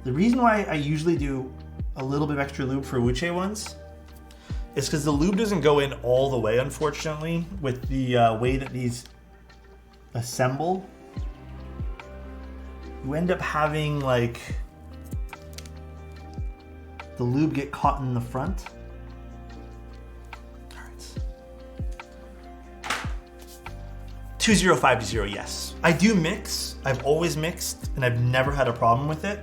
The reason why I usually do a little bit of extra lube for Wuche ones is because the lube doesn't go in all the way, unfortunately, with the way that these assemble. You end up having like the lube get caught in the front. All right. 205 yes. I do mix. I've always mixed and I've never had a problem with it.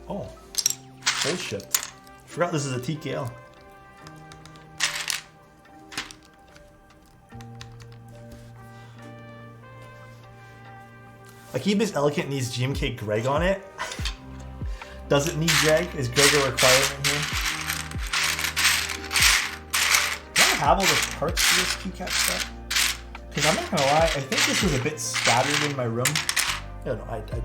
Oh, bullshit. Forgot this is a TKL. Akibis Elegant needs GMK Greg on it. Does it need Greg? Is Greg a requirement here? Do I have all the parts for this keycap stuff? Because I'm not gonna lie, I think this was a bit scattered in my room. No, I do.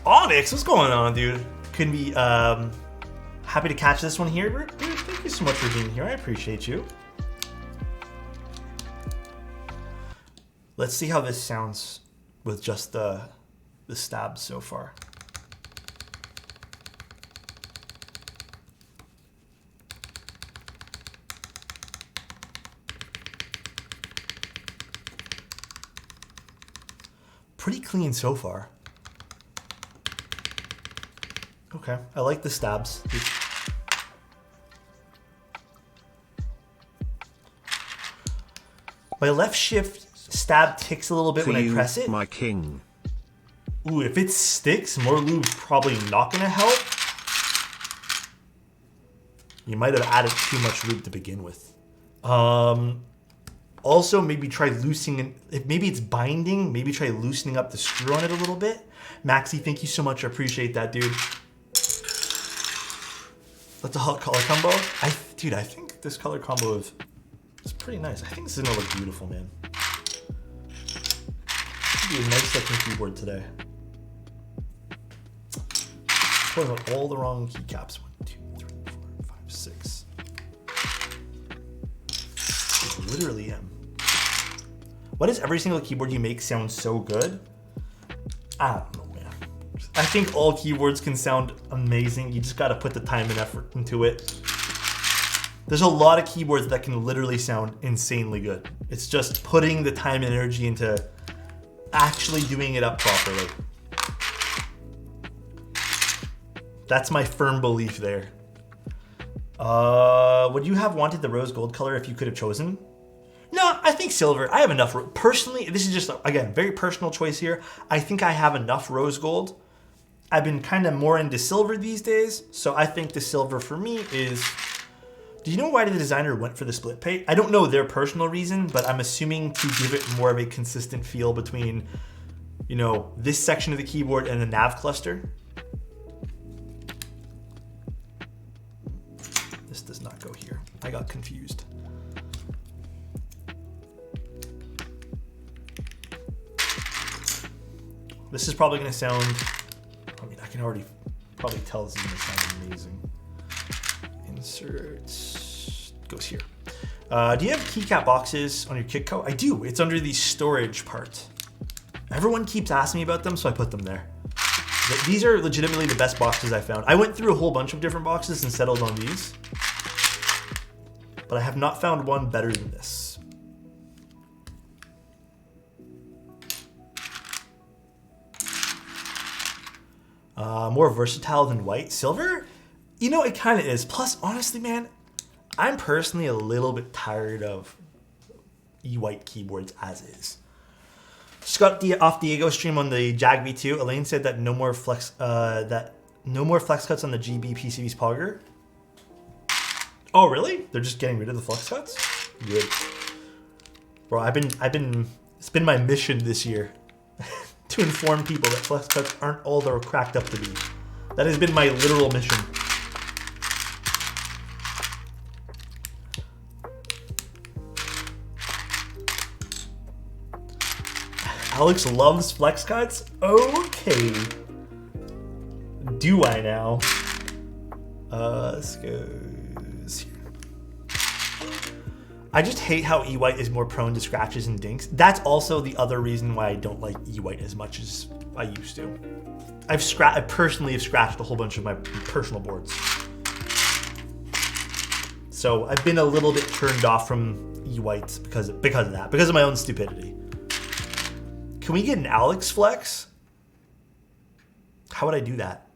Onyx, what's going on, dude? Couldn't be happy to catch this one here. Dude, thank you so much for being here. I appreciate you. Let's see how this sounds with just the stabs so far. Pretty clean so far. Okay, I like the stabs. My left shift stab ticks a little bit when I press it. My king. Ooh, if it sticks, more lube's probably not gonna help. You might have added too much lube to begin with. Also, maybe try loosening, if maybe it's binding, maybe try loosening up the screw on it a little bit. Maxi, thank you so much. I appreciate that, dude. That's a hot color combo. Dude, I think this color combo is pretty nice. I think this is gonna look beautiful, man. Be a nice looking keyboard today. Pulling out all the wrong keycaps. 1, 2, 3, 4, 5, 6. I literally am. Why does every single keyboard you make sound so good? I don't know, man. I think all keyboards can sound amazing. You just gotta put the time and effort into it. There's a lot of keyboards that can literally sound insanely good. It's just putting the time and energy into actually doing it up properly. That's my firm belief there. Would you have wanted the rose gold color if you could have chosen? No, I think silver. I have enough. Personally, this is just, again, very personal choice here. I think I have enough rose gold. I've been kind of more into silver these days, so I think the silver for me is... Do you know why the designer went for the split pay? I don't know their personal reason, but I'm assuming to give it more of a consistent feel between, you know, this section of the keyboard and the nav cluster. This does not go here. I got confused. This is probably gonna sound, I mean, I can already probably tell this is gonna sound amazing. Insert, goes here. Do you have keycap boxes on your Kitco? I do, it's under the storage part. Everyone keeps asking me about them, so I put them there. These are legitimately the best boxes I found. I went through a whole bunch of different boxes and settled on these, but I have not found one better than this. More versatile than white. Silver? You know, it kind of is. Plus, honestly, man, I'm personally a little bit tired of e-white keyboards as is. Just got off Diego stream on the Jag V2. Elaine said that no more flex cuts on the GB PCB's Pogger. Oh really? They're just getting rid of the flex cuts? Good. Bro, it's been my mission this year to inform people that flex cuts aren't all they're cracked up to be. That has been my literal mission. Alex loves flex cuts? Okay. Do I now? Let's go here. I just hate how E-White is more prone to scratches and dinks. That's also the other reason why I don't like E-White as much as I used to. I personally have scratched a whole bunch of my personal boards. So I've been a little bit turned off from E-Whites because of that, because of my own stupidity. Can we get an Alex flex? How would I do that?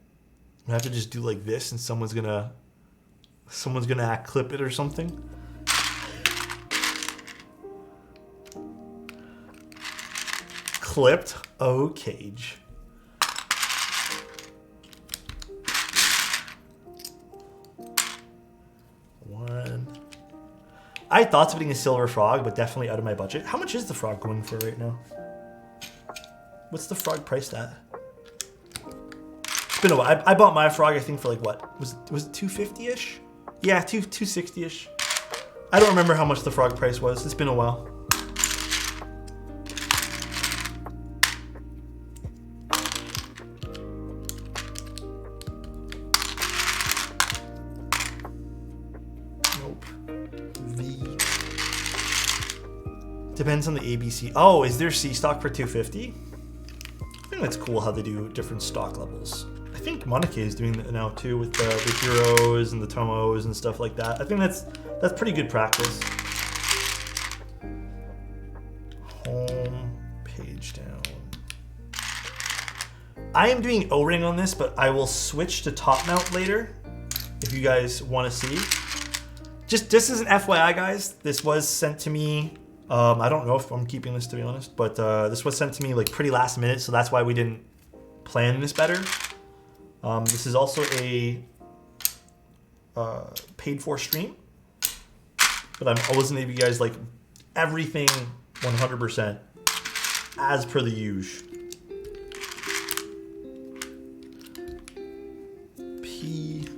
I have to just do like this and someone's gonna clip it or something. Clipped. Oh, cage. One. I had thoughts of getting a silver frog, but definitely out of my budget. How much is the frog going for right now? What's the frog priced at? It's been a while. I bought my frog, I think, for like what? Was it 250-ish? Yeah, 260-ish. I don't remember how much the frog price was. It's been a while. Nope. V. Depends on the ABC. Oh, is there C stock for 250? I think that's cool how they do different stock levels. I think Monike is doing that now too with the Heroes and the Tomos and stuff like that. I think that's pretty good practice. Home, page down. I am doing O-ring on this, but I will switch to top mount later if you guys want to see. Just as an FYI, guys, this was sent to me. I don't know if I'm keeping this, to be honest, but this was sent to me like pretty last minute, so that's why we didn't plan this better. This is also a paid for stream, but I wasn't able to give you guys like everything 100% as per the usual. P.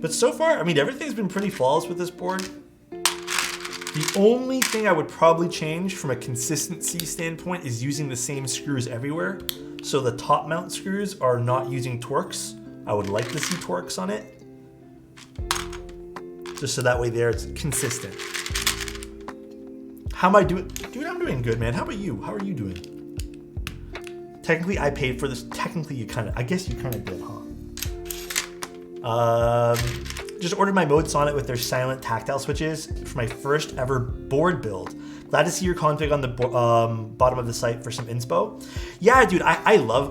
But so far, I mean, everything's been pretty flawless with this board. The only thing I would probably change from a consistency standpoint is using the same screws everywhere. So the top mount screws are not using Torx. I would like to see Torx on it. Just so that way there it's consistent. How am I doing? Dude, I'm doing good, man. How about you? How are you doing? Technically, I paid for this. Technically, I guess you kind of did, huh? Just ordered my Mode Sonnet with their silent tactile switches for my first ever board build. Glad to see your config on the bottom of the site for some inspo. Yeah, dude, I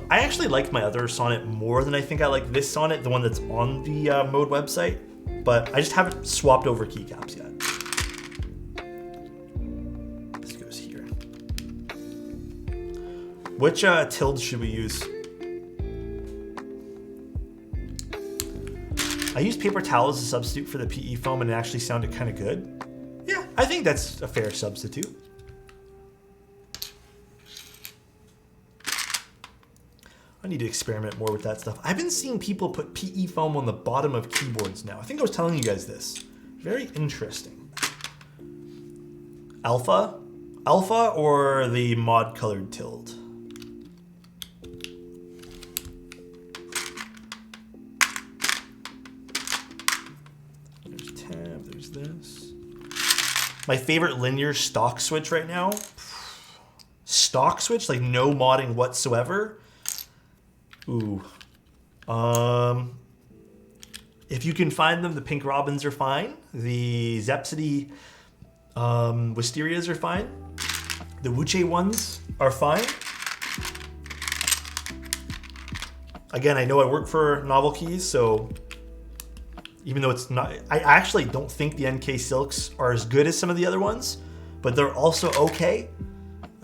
actually like my other Sonnet more than I think I like this Sonnet, the one that's on the Mode website, but I just haven't swapped over keycaps yet. This goes here. Which tilde should we use? I used paper towel as a substitute for the PE foam and it actually sounded kind of good. Yeah, I think that's a fair substitute. I need to experiment more with that stuff. I've been seeing people put PE foam on the bottom of keyboards now. I think I was telling you guys this. Very interesting. Alpha or the mod colored tilde? This. My favorite linear stock switch right now. Stock switch, like no modding whatsoever. Ooh. If you can find them, the Pink Robins are fine. The Zepsody Wisterias are fine. The Wuche ones are fine. Again, I know I work for Novel Keys, so even though it's not, I actually don't think the NK Silks are as good as some of the other ones, but they're also okay.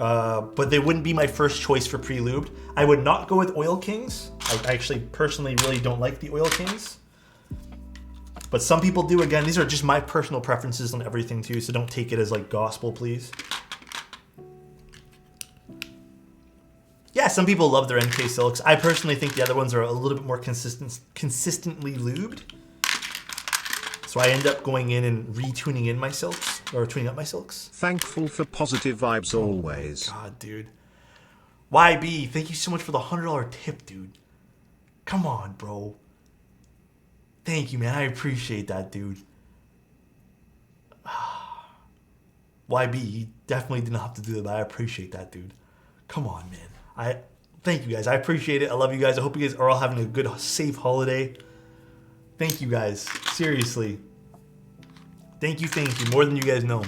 but they wouldn't be my first choice for pre-lubed. I would not go with Oil Kings. I actually personally really don't like the Oil Kings. But some people do. Again, these are just my personal preferences on everything too, so don't take it as like gospel, please. Yeah, some people love their NK Silks. I personally think the other ones are a little bit more consistently lubed. So I end up going in and retuning in my silks, or tuning up my silks. Thankful for positive vibes always. God, dude. YB, thank you so much for the $100 tip, dude. Come on, bro. Thank you, man. I appreciate that, dude. YB, you definitely didn't have to do that, but I appreciate that, dude. Come on, man. Thank you guys. I appreciate it. I love you guys. I hope you guys are all having a good, safe holiday. Thank you guys. Seriously. Thank you. More than you guys know.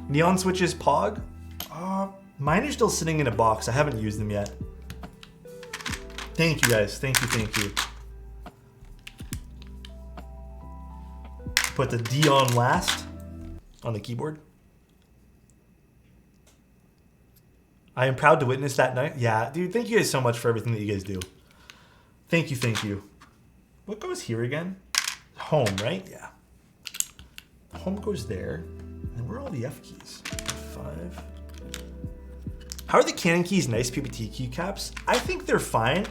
Neon switches, Pog. Mine are still sitting in a box. I haven't used them yet. Thank you guys. Thank you. Put the D on last on the keyboard. I am proud to witness that night. Yeah, dude, thank you guys so much for everything that you guys do. Thank you. What goes here again? Home, right? Yeah. Home goes there. And where are all the F keys? F5. How are the Canon keys nice PPT keycaps? I think they're fine.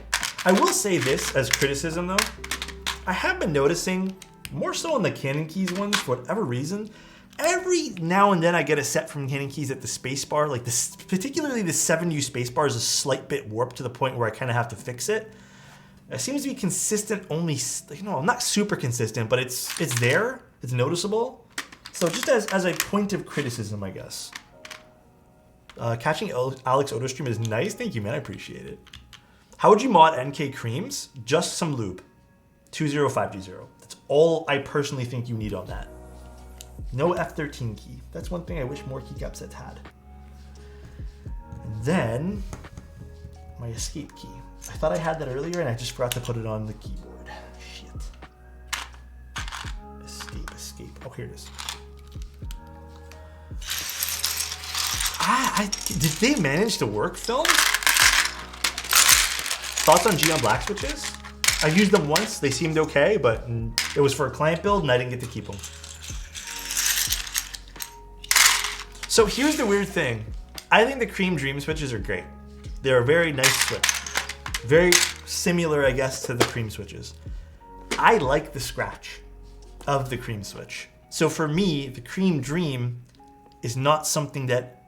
I will say this as criticism though. I have been noticing, more so on the Canon keys ones for whatever reason, every now and then I get a set from Canon keys at the spacebar, like this, particularly the 7U spacebar is a slight bit warped to the point where I kind of have to fix it. It seems to be consistent only, not super consistent, but it's there, it's noticeable. So just as a point of criticism, I guess. Catching Alexotos stream is nice. Thank you, man. I appreciate it. How would you mod NK creams? Just some lube. 205G0. That's all I personally think you need on that. No F13 key. That's one thing I wish more keycap sets had. And then my escape key. I thought I had that earlier and I just forgot to put it on the keyboard. Shit. Escape. Oh, here it is. Did they manage to work, Film? Thoughts on G on black switches? I used them once. They seemed okay, but it was for a client build and I didn't get to keep them. So here's the weird thing. I think the Cream Dream switches are great. They're a very nice switch. Very similar, I guess, to the Cream switches. I like the scratch of the Cream switch. So for me, the Cream Dream is not something that...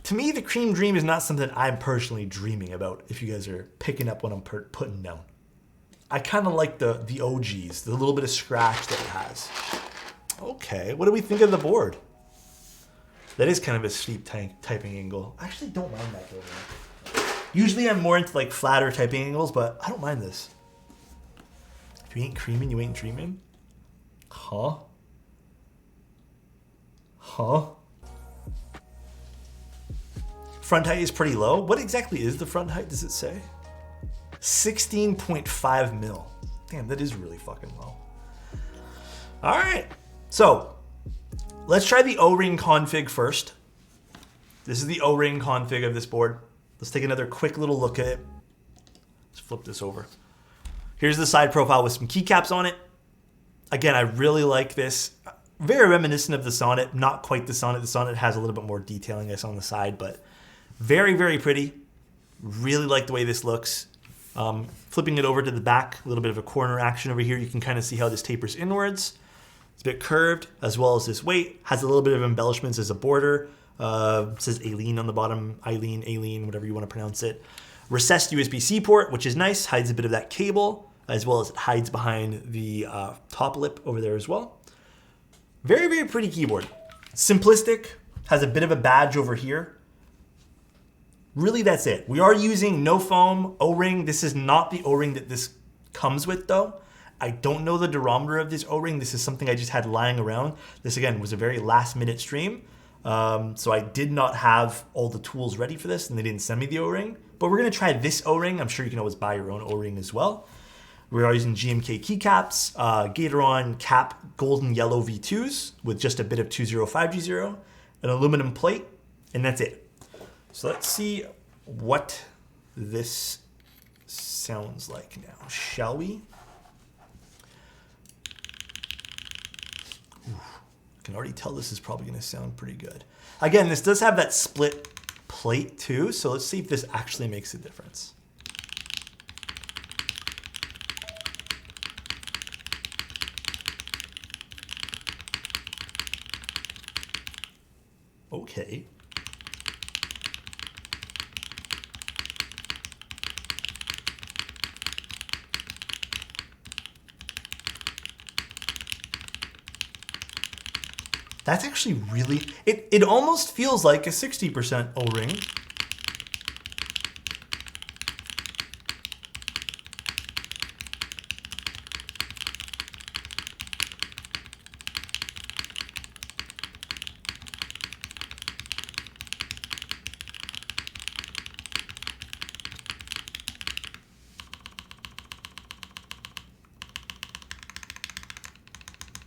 To me, the Cream Dream is not something I'm personally dreaming about, if you guys are picking up what I'm putting down. I kind of like the OGs, the little bit of scratch that it has. Okay, what do we think of the board? That is kind of a steep typing angle. I actually don't mind that though, man. Usually I'm more into like flatter typing angles, but I don't mind this. If you ain't creaming, you ain't dreaming. Huh? Front height is pretty low. What exactly is the front height, does it say? 16.5 mil. Damn, that is really fucking low. All right, so let's try the O-ring config first. This is the O-ring config of this board. Let's take another quick little look at it. Let's flip this over. Here's the side profile with some keycaps on it. Again, I really like this. Very reminiscent of the Sonnet, not quite the Sonnet. The Sonnet has a little bit more detailing, I guess, on the side, but very, very pretty. Really like the way this looks. Flipping it over to the back, a little bit of a corner action over here. You can kind of see how this tapers inwards. It's a bit curved, as well as this weight. Has a little bit of embellishments as a border. It says Ayleen on the bottom. Ayleen, whatever you want to pronounce it. Recessed USB-C port, which is nice. Hides a bit of that cable, as well as it hides behind the top lip over there as well. Very, very pretty keyboard. Simplistic. Has a bit of a badge over here. Really, that's it. We are using no foam O-ring. This is not the O-ring that this comes with, though. I don't know the durometer of this O-ring. This is something I just had lying around. This, again, was a very last-minute stream. So I did not have all the tools ready for this, and they didn't send me the O-ring. But we're going to try this O-ring. I'm sure you can always buy your own O-ring as well. We are using GMK keycaps, Gatoron cap golden yellow V2s with just a bit of 205G0. an aluminum plate, and that's it. So let's see what this sounds like now, shall we? Ooh, I can already tell this is probably going to sound pretty good. Again, this does have that split plate too, so let's see if this actually makes a difference. Okay. That's actually really, it almost feels like a 60% O-ring.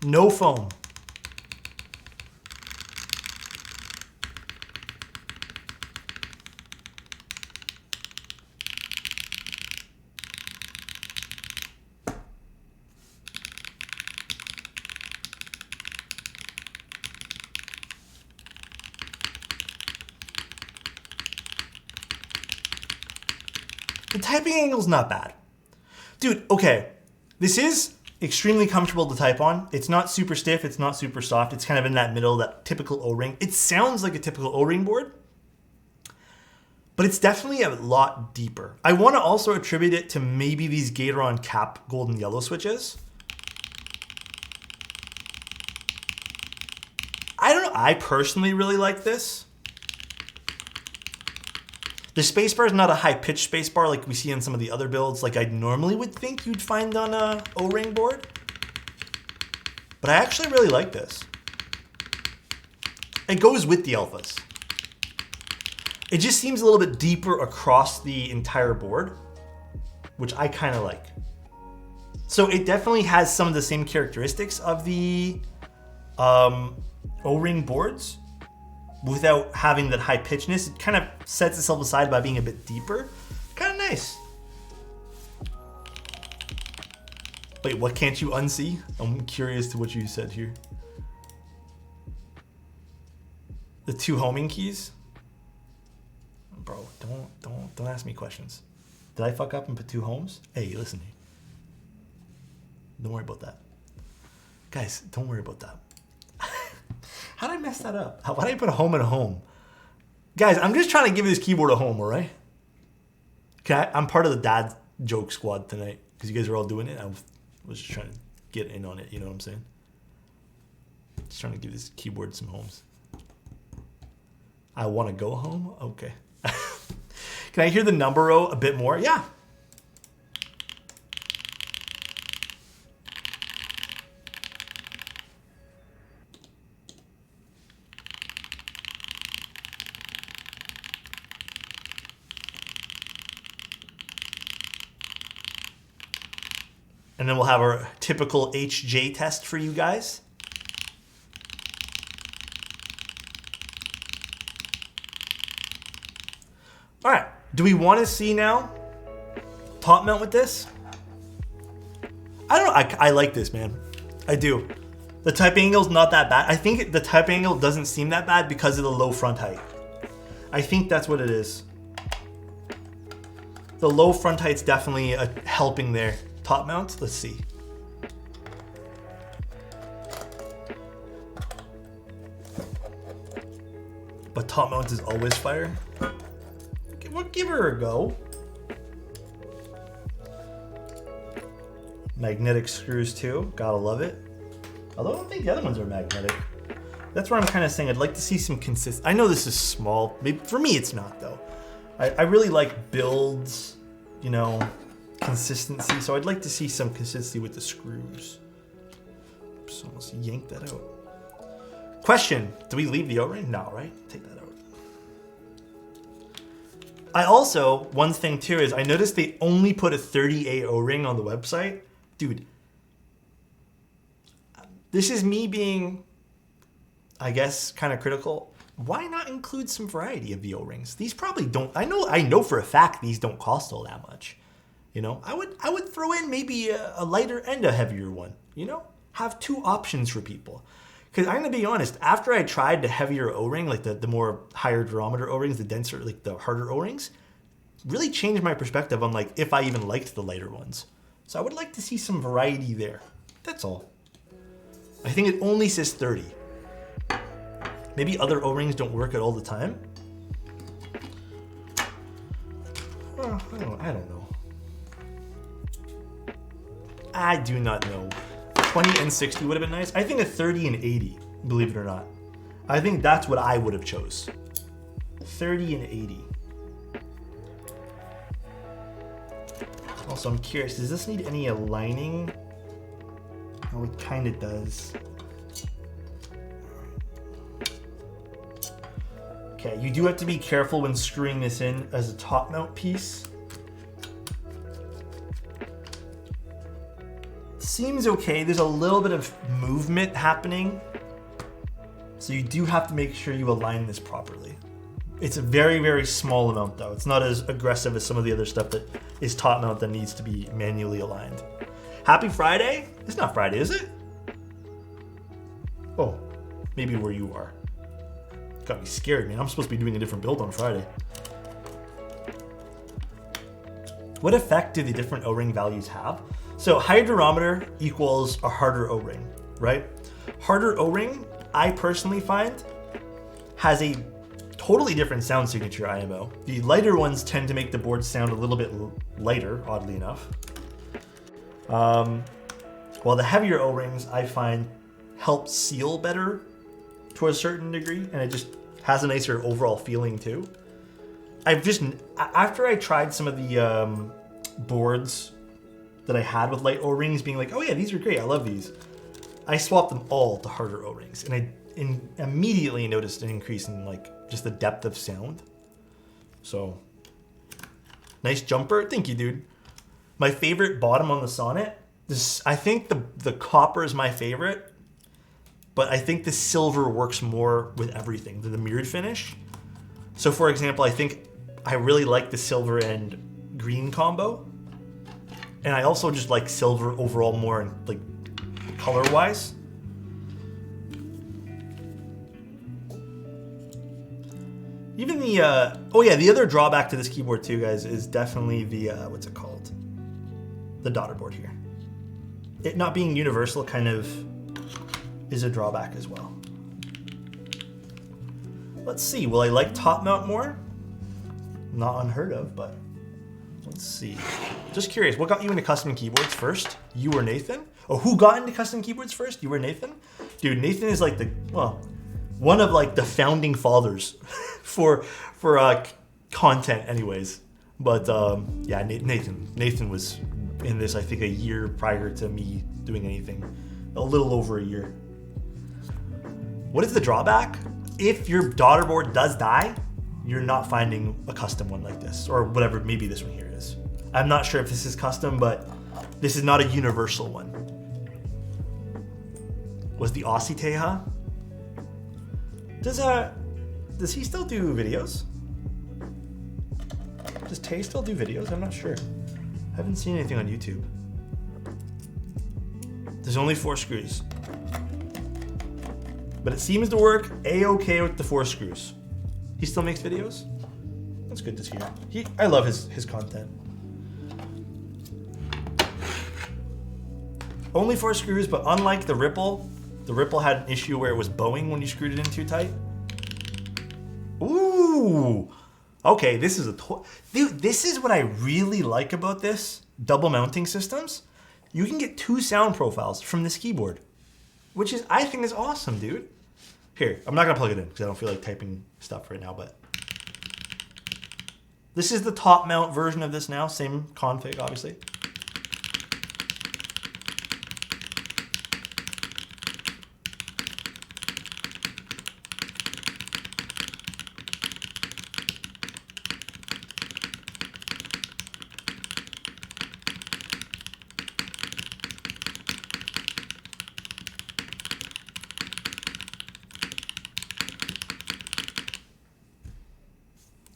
No foam. The typing angle's not bad. Dude, okay. This is extremely comfortable to type on. It's not super stiff, it's not super soft. It's kind of in that middle, that typical O-ring. It sounds like a typical O-ring board, but it's definitely a lot deeper. I want to also attribute it to maybe these Gateron cap gold and yellow switches. I don't know, I personally really like this. The spacebar is not a high-pitched spacebar like we see in some of the other builds, like I normally would think you'd find on a O-ring board. But I actually really like this. It goes with the alphas. It just seems a little bit deeper across the entire board, which I kind of like. So it definitely has some of the same characteristics of the O-ring boards, without having that high pitchness. It kind of sets itself aside by being a bit deeper. Kind of nice. Wait, what can't you unsee? I'm curious to what you said here. The 2 homing keys? Bro, don't ask me questions. Did I fuck up and put 2 homes? Hey, listen here. Don't worry about that. Guys, don't worry about that. How did I mess that up? Why did I put a home and a home? Guys, I'm just trying to give this keyboard a home, all right? Okay, I'm part of the dad joke squad tonight because you guys are all doing it. I was just trying to get in on it, you know what I'm saying? Just trying to give this keyboard some homes. I want to go home? Okay. Can I hear the number row a bit more? Yeah. And then we'll have our typical HJ test for you guys. All right, do we want to see now top mount with this? I don't know, I like this, man. I do. The type angle's not that bad. I think the type angle doesn't seem that bad because of the low front height. I think that's what it is. The low front height's definitely helping there. Top mount, let's see. But top mount is always fire. We'll give her a go. Magnetic screws too, gotta love it. Although I don't think the other ones are magnetic. That's where I'm kind of saying I'd like to see some consist. I know this is small, maybe for me it's not though. I really like builds, you know, consistency, so I'd like to see some consistency with the screws. Oops, almost yanked that out. Question, do we leave the O-ring? No, right? Take that out. I also, one thing too is I noticed they only put a 30A O-ring on the website. Dude, this is me being, I guess, kind of critical. why not include some variety of the O-rings? These probably don't, I know for a fact these don't cost all that much. You know, I would throw in maybe a lighter and a heavier one, you know? Have two options for people. Because I'm going to be honest, after I tried the heavier O-ring, like the more higher durometer O-rings, the denser, like the harder O-rings, really changed my perspective on like if I even liked the lighter ones. So I would like to see some variety there. That's all. I think it only says 30. Maybe other O-rings don't work at all the time. Oh, I don't know. I do not know. 20 and 60 would have been nice. I think a 30 and 80, believe it or not. I think that's what I would have chose. 30 and 80. Also, I'm curious, does this need any aligning? Oh, it kind of does. Okay, you do have to be careful when screwing this in as a top mount piece. Seems okay. There's a little bit of movement happening. So you do have to make sure you align this properly. It's a very, very small amount though. It's not as aggressive as some of the other stuff that is top mount that needs to be manually aligned. Happy Friday? It's not Friday, is it? Oh, maybe where you are. Got me scared, man. I'm supposed to be doing a different build on Friday. What effect do the different O-ring values have? So higher durometer equals a harder O-ring, right? Harder O-ring, I personally find, has a totally different sound signature IMO. The lighter ones tend to make the board sound a little bit lighter, oddly enough. While the heavier O-rings, I find, help seal better to a certain degree, and it just has a nicer overall feeling too. After I tried some of the boards that I had with light O-rings, being like, oh yeah, these are great, I love these, I swapped them all to harder O-rings, and I immediately noticed an increase in like just the depth of sound. So, nice jumper, thank you, dude. My favorite bottom on the Sonnet, I think the copper is my favorite, but I think the silver works more with everything than the mirrored finish. So for example, I think I really like the silver and green combo. And I also just like silver overall more like color-wise. Even the, oh yeah, the other drawback to this keyboard too, guys, is definitely the, what's it called? The daughter board here. It not being universal kind of is a drawback as well. Let's see, will I like top mount more? Not unheard of, but let's see. Just curious, what got you into custom keyboards first? You or Nathan? Oh, who got into custom keyboards first? You or Nathan? Dude, Nathan is like the, well, one of like the founding fathers for content anyways. But yeah, Nathan was in this, I think, a year prior to me doing anything. A little over a year. What is the drawback? If your daughter board does die, you're not finding a custom one like this, or whatever, maybe this one here is. I'm not sure if this is custom, but this is not a universal one. Was the Aussie Teja? Does he still do videos? Does Tay still do videos? I'm not sure. I haven't seen anything on YouTube. There's only 4 screws. But it seems to work a-okay with the 4 screws. He still makes videos? That's good to hear. I love his content. Only 4 screws, but unlike the Ripple had an issue where it was bowing when you screwed it in too tight. Ooh! Okay, this is dude, this is what I really like about this double mounting systems. You can get 2 sound profiles from this keyboard, which is, I think, is awesome, dude. Here, I'm not gonna plug it in because I don't feel like typing stuff right now, but this is the top mount version of this now, same config, obviously.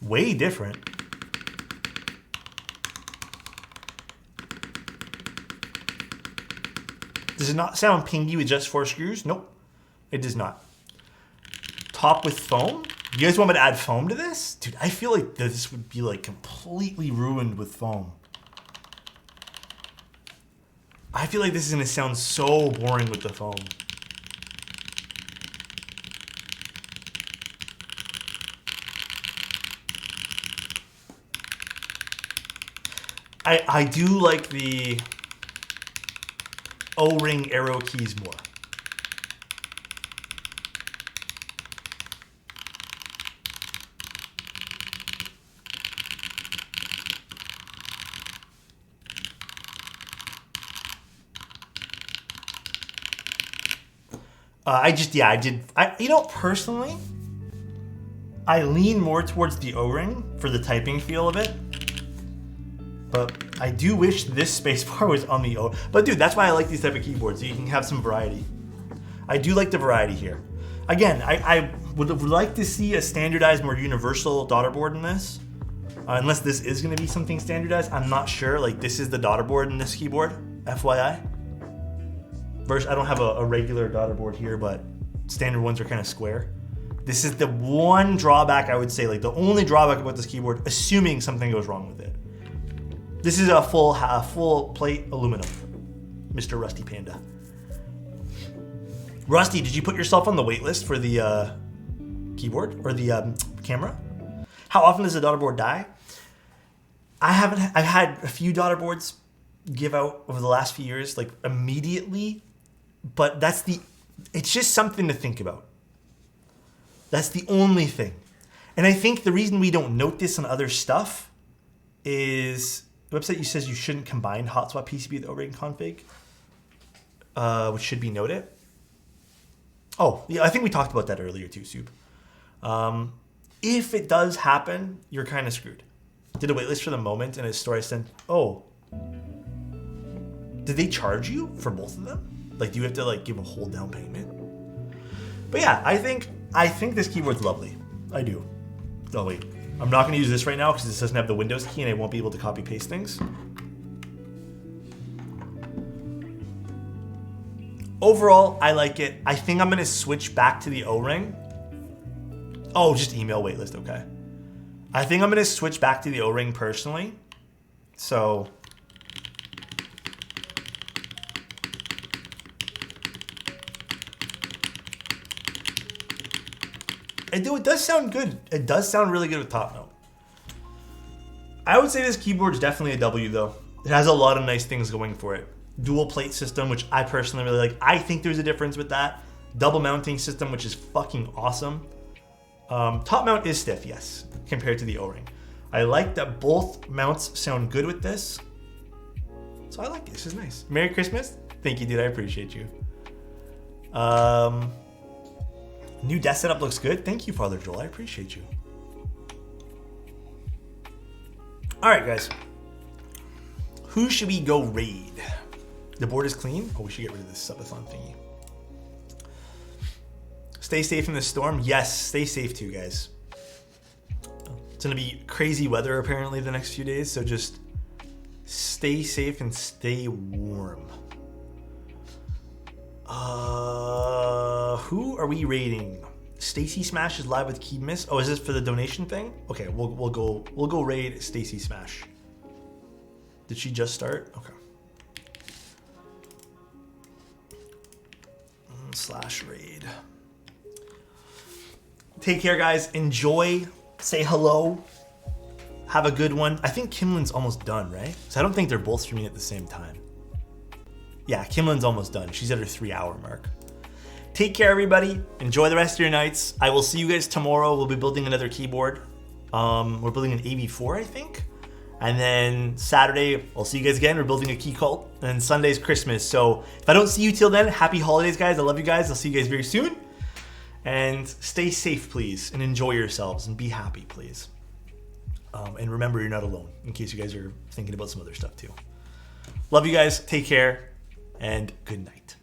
Way different. Does it not sound pingy with just 4 screws? Nope, it does not. Top with foam? You guys want me to add foam to this? Dude, I feel like this would be like completely ruined with foam. I feel like this is gonna sound so boring with the foam. I do like the O-ring arrow keys more. You know, personally, I lean more towards the O-ring for the typing feel of it. But I do wish this spacebar was on the O. But dude, that's why I like these type of keyboards. So you can have some variety. I do like the variety here. Again, I would like to see a standardized, more universal daughter board in this. Unless this is going to be something standardized. I'm not sure. Like, this is the daughter board in this keyboard. FYI. I don't have a regular daughter board here, but standard ones are kind of square. This is the one drawback I would say, like the only drawback about this keyboard, assuming something goes wrong with it. This is a full plate aluminum, Mr. Rusty Panda. Rusty, did you put yourself on the wait list for the keyboard or the camera? How often does a daughter board die? I've had a few daughter boards give out over the last few years, like immediately, but it's just something to think about. That's the only thing. And I think the reason we don't note this on other stuff is the website says you shouldn't combine hot-swap PCB with O-ring config, which should be noted. Oh, yeah, I think we talked about that earlier too, Soup. If it does happen, you're kind of screwed. Did a waitlist for the moment, and a store I sent, oh. Did they charge you for both of them? Like, do you have to like give a whole down payment? But yeah, I think this keyboard's lovely. I do. Oh wait, I'm not going to use this right now because this doesn't have the Windows key and I won't be able to copy paste things. Overall, I like it. I think I'm going to switch back to the O-ring. Oh, just email waitlist, okay. I think I'm going to switch back to the O-ring personally. So it does sound good. It does sound really good with top note. I would say this keyboard is definitely a W though. It has a lot of nice things going for it. Dual plate system, which I personally really like. I think there's a difference with that. Double mounting system, which is fucking awesome. Top mount is stiff, yes, compared to the O-ring. I like that both mounts sound good with this. So I like it. This is nice. Merry Christmas. Thank you, dude. I appreciate you. New desk setup looks good. Thank you, Father Joel. I appreciate you. All right, guys. Who should we go raid? The board is clean. Oh, we should get rid of this subathon thingy. Stay safe in the storm. Yes, stay safe too, guys. It's going to be crazy weather apparently the next few days, so just stay safe and stay warm. Who are we raiding? Stacy Smash is live with Key Miss. Oh, is this for the donation thing? Okay, we'll go raid Stacy Smash. Did she just start? Okay. / raid. Take care, guys. Enjoy. Say hello. Have a good one. I think Kimlin's almost done, right? So I don't think they're both streaming at the same time. Yeah, Kimlin's almost done. She's at her 3-hour mark. Take care, everybody. Enjoy the rest of your nights. I will see you guys tomorrow. We'll be building another keyboard. We're building an AB4, I think. And then Saturday, I'll see you guys again. We're building a key cult. And then Sunday's Christmas. So if I don't see you till then, happy holidays, guys. I love you guys. I'll see you guys very soon. And stay safe, please. And enjoy yourselves. And be happy, please. And remember, you're not alone. In case you guys are thinking about some other stuff, too. Love you guys. Take care. And good night.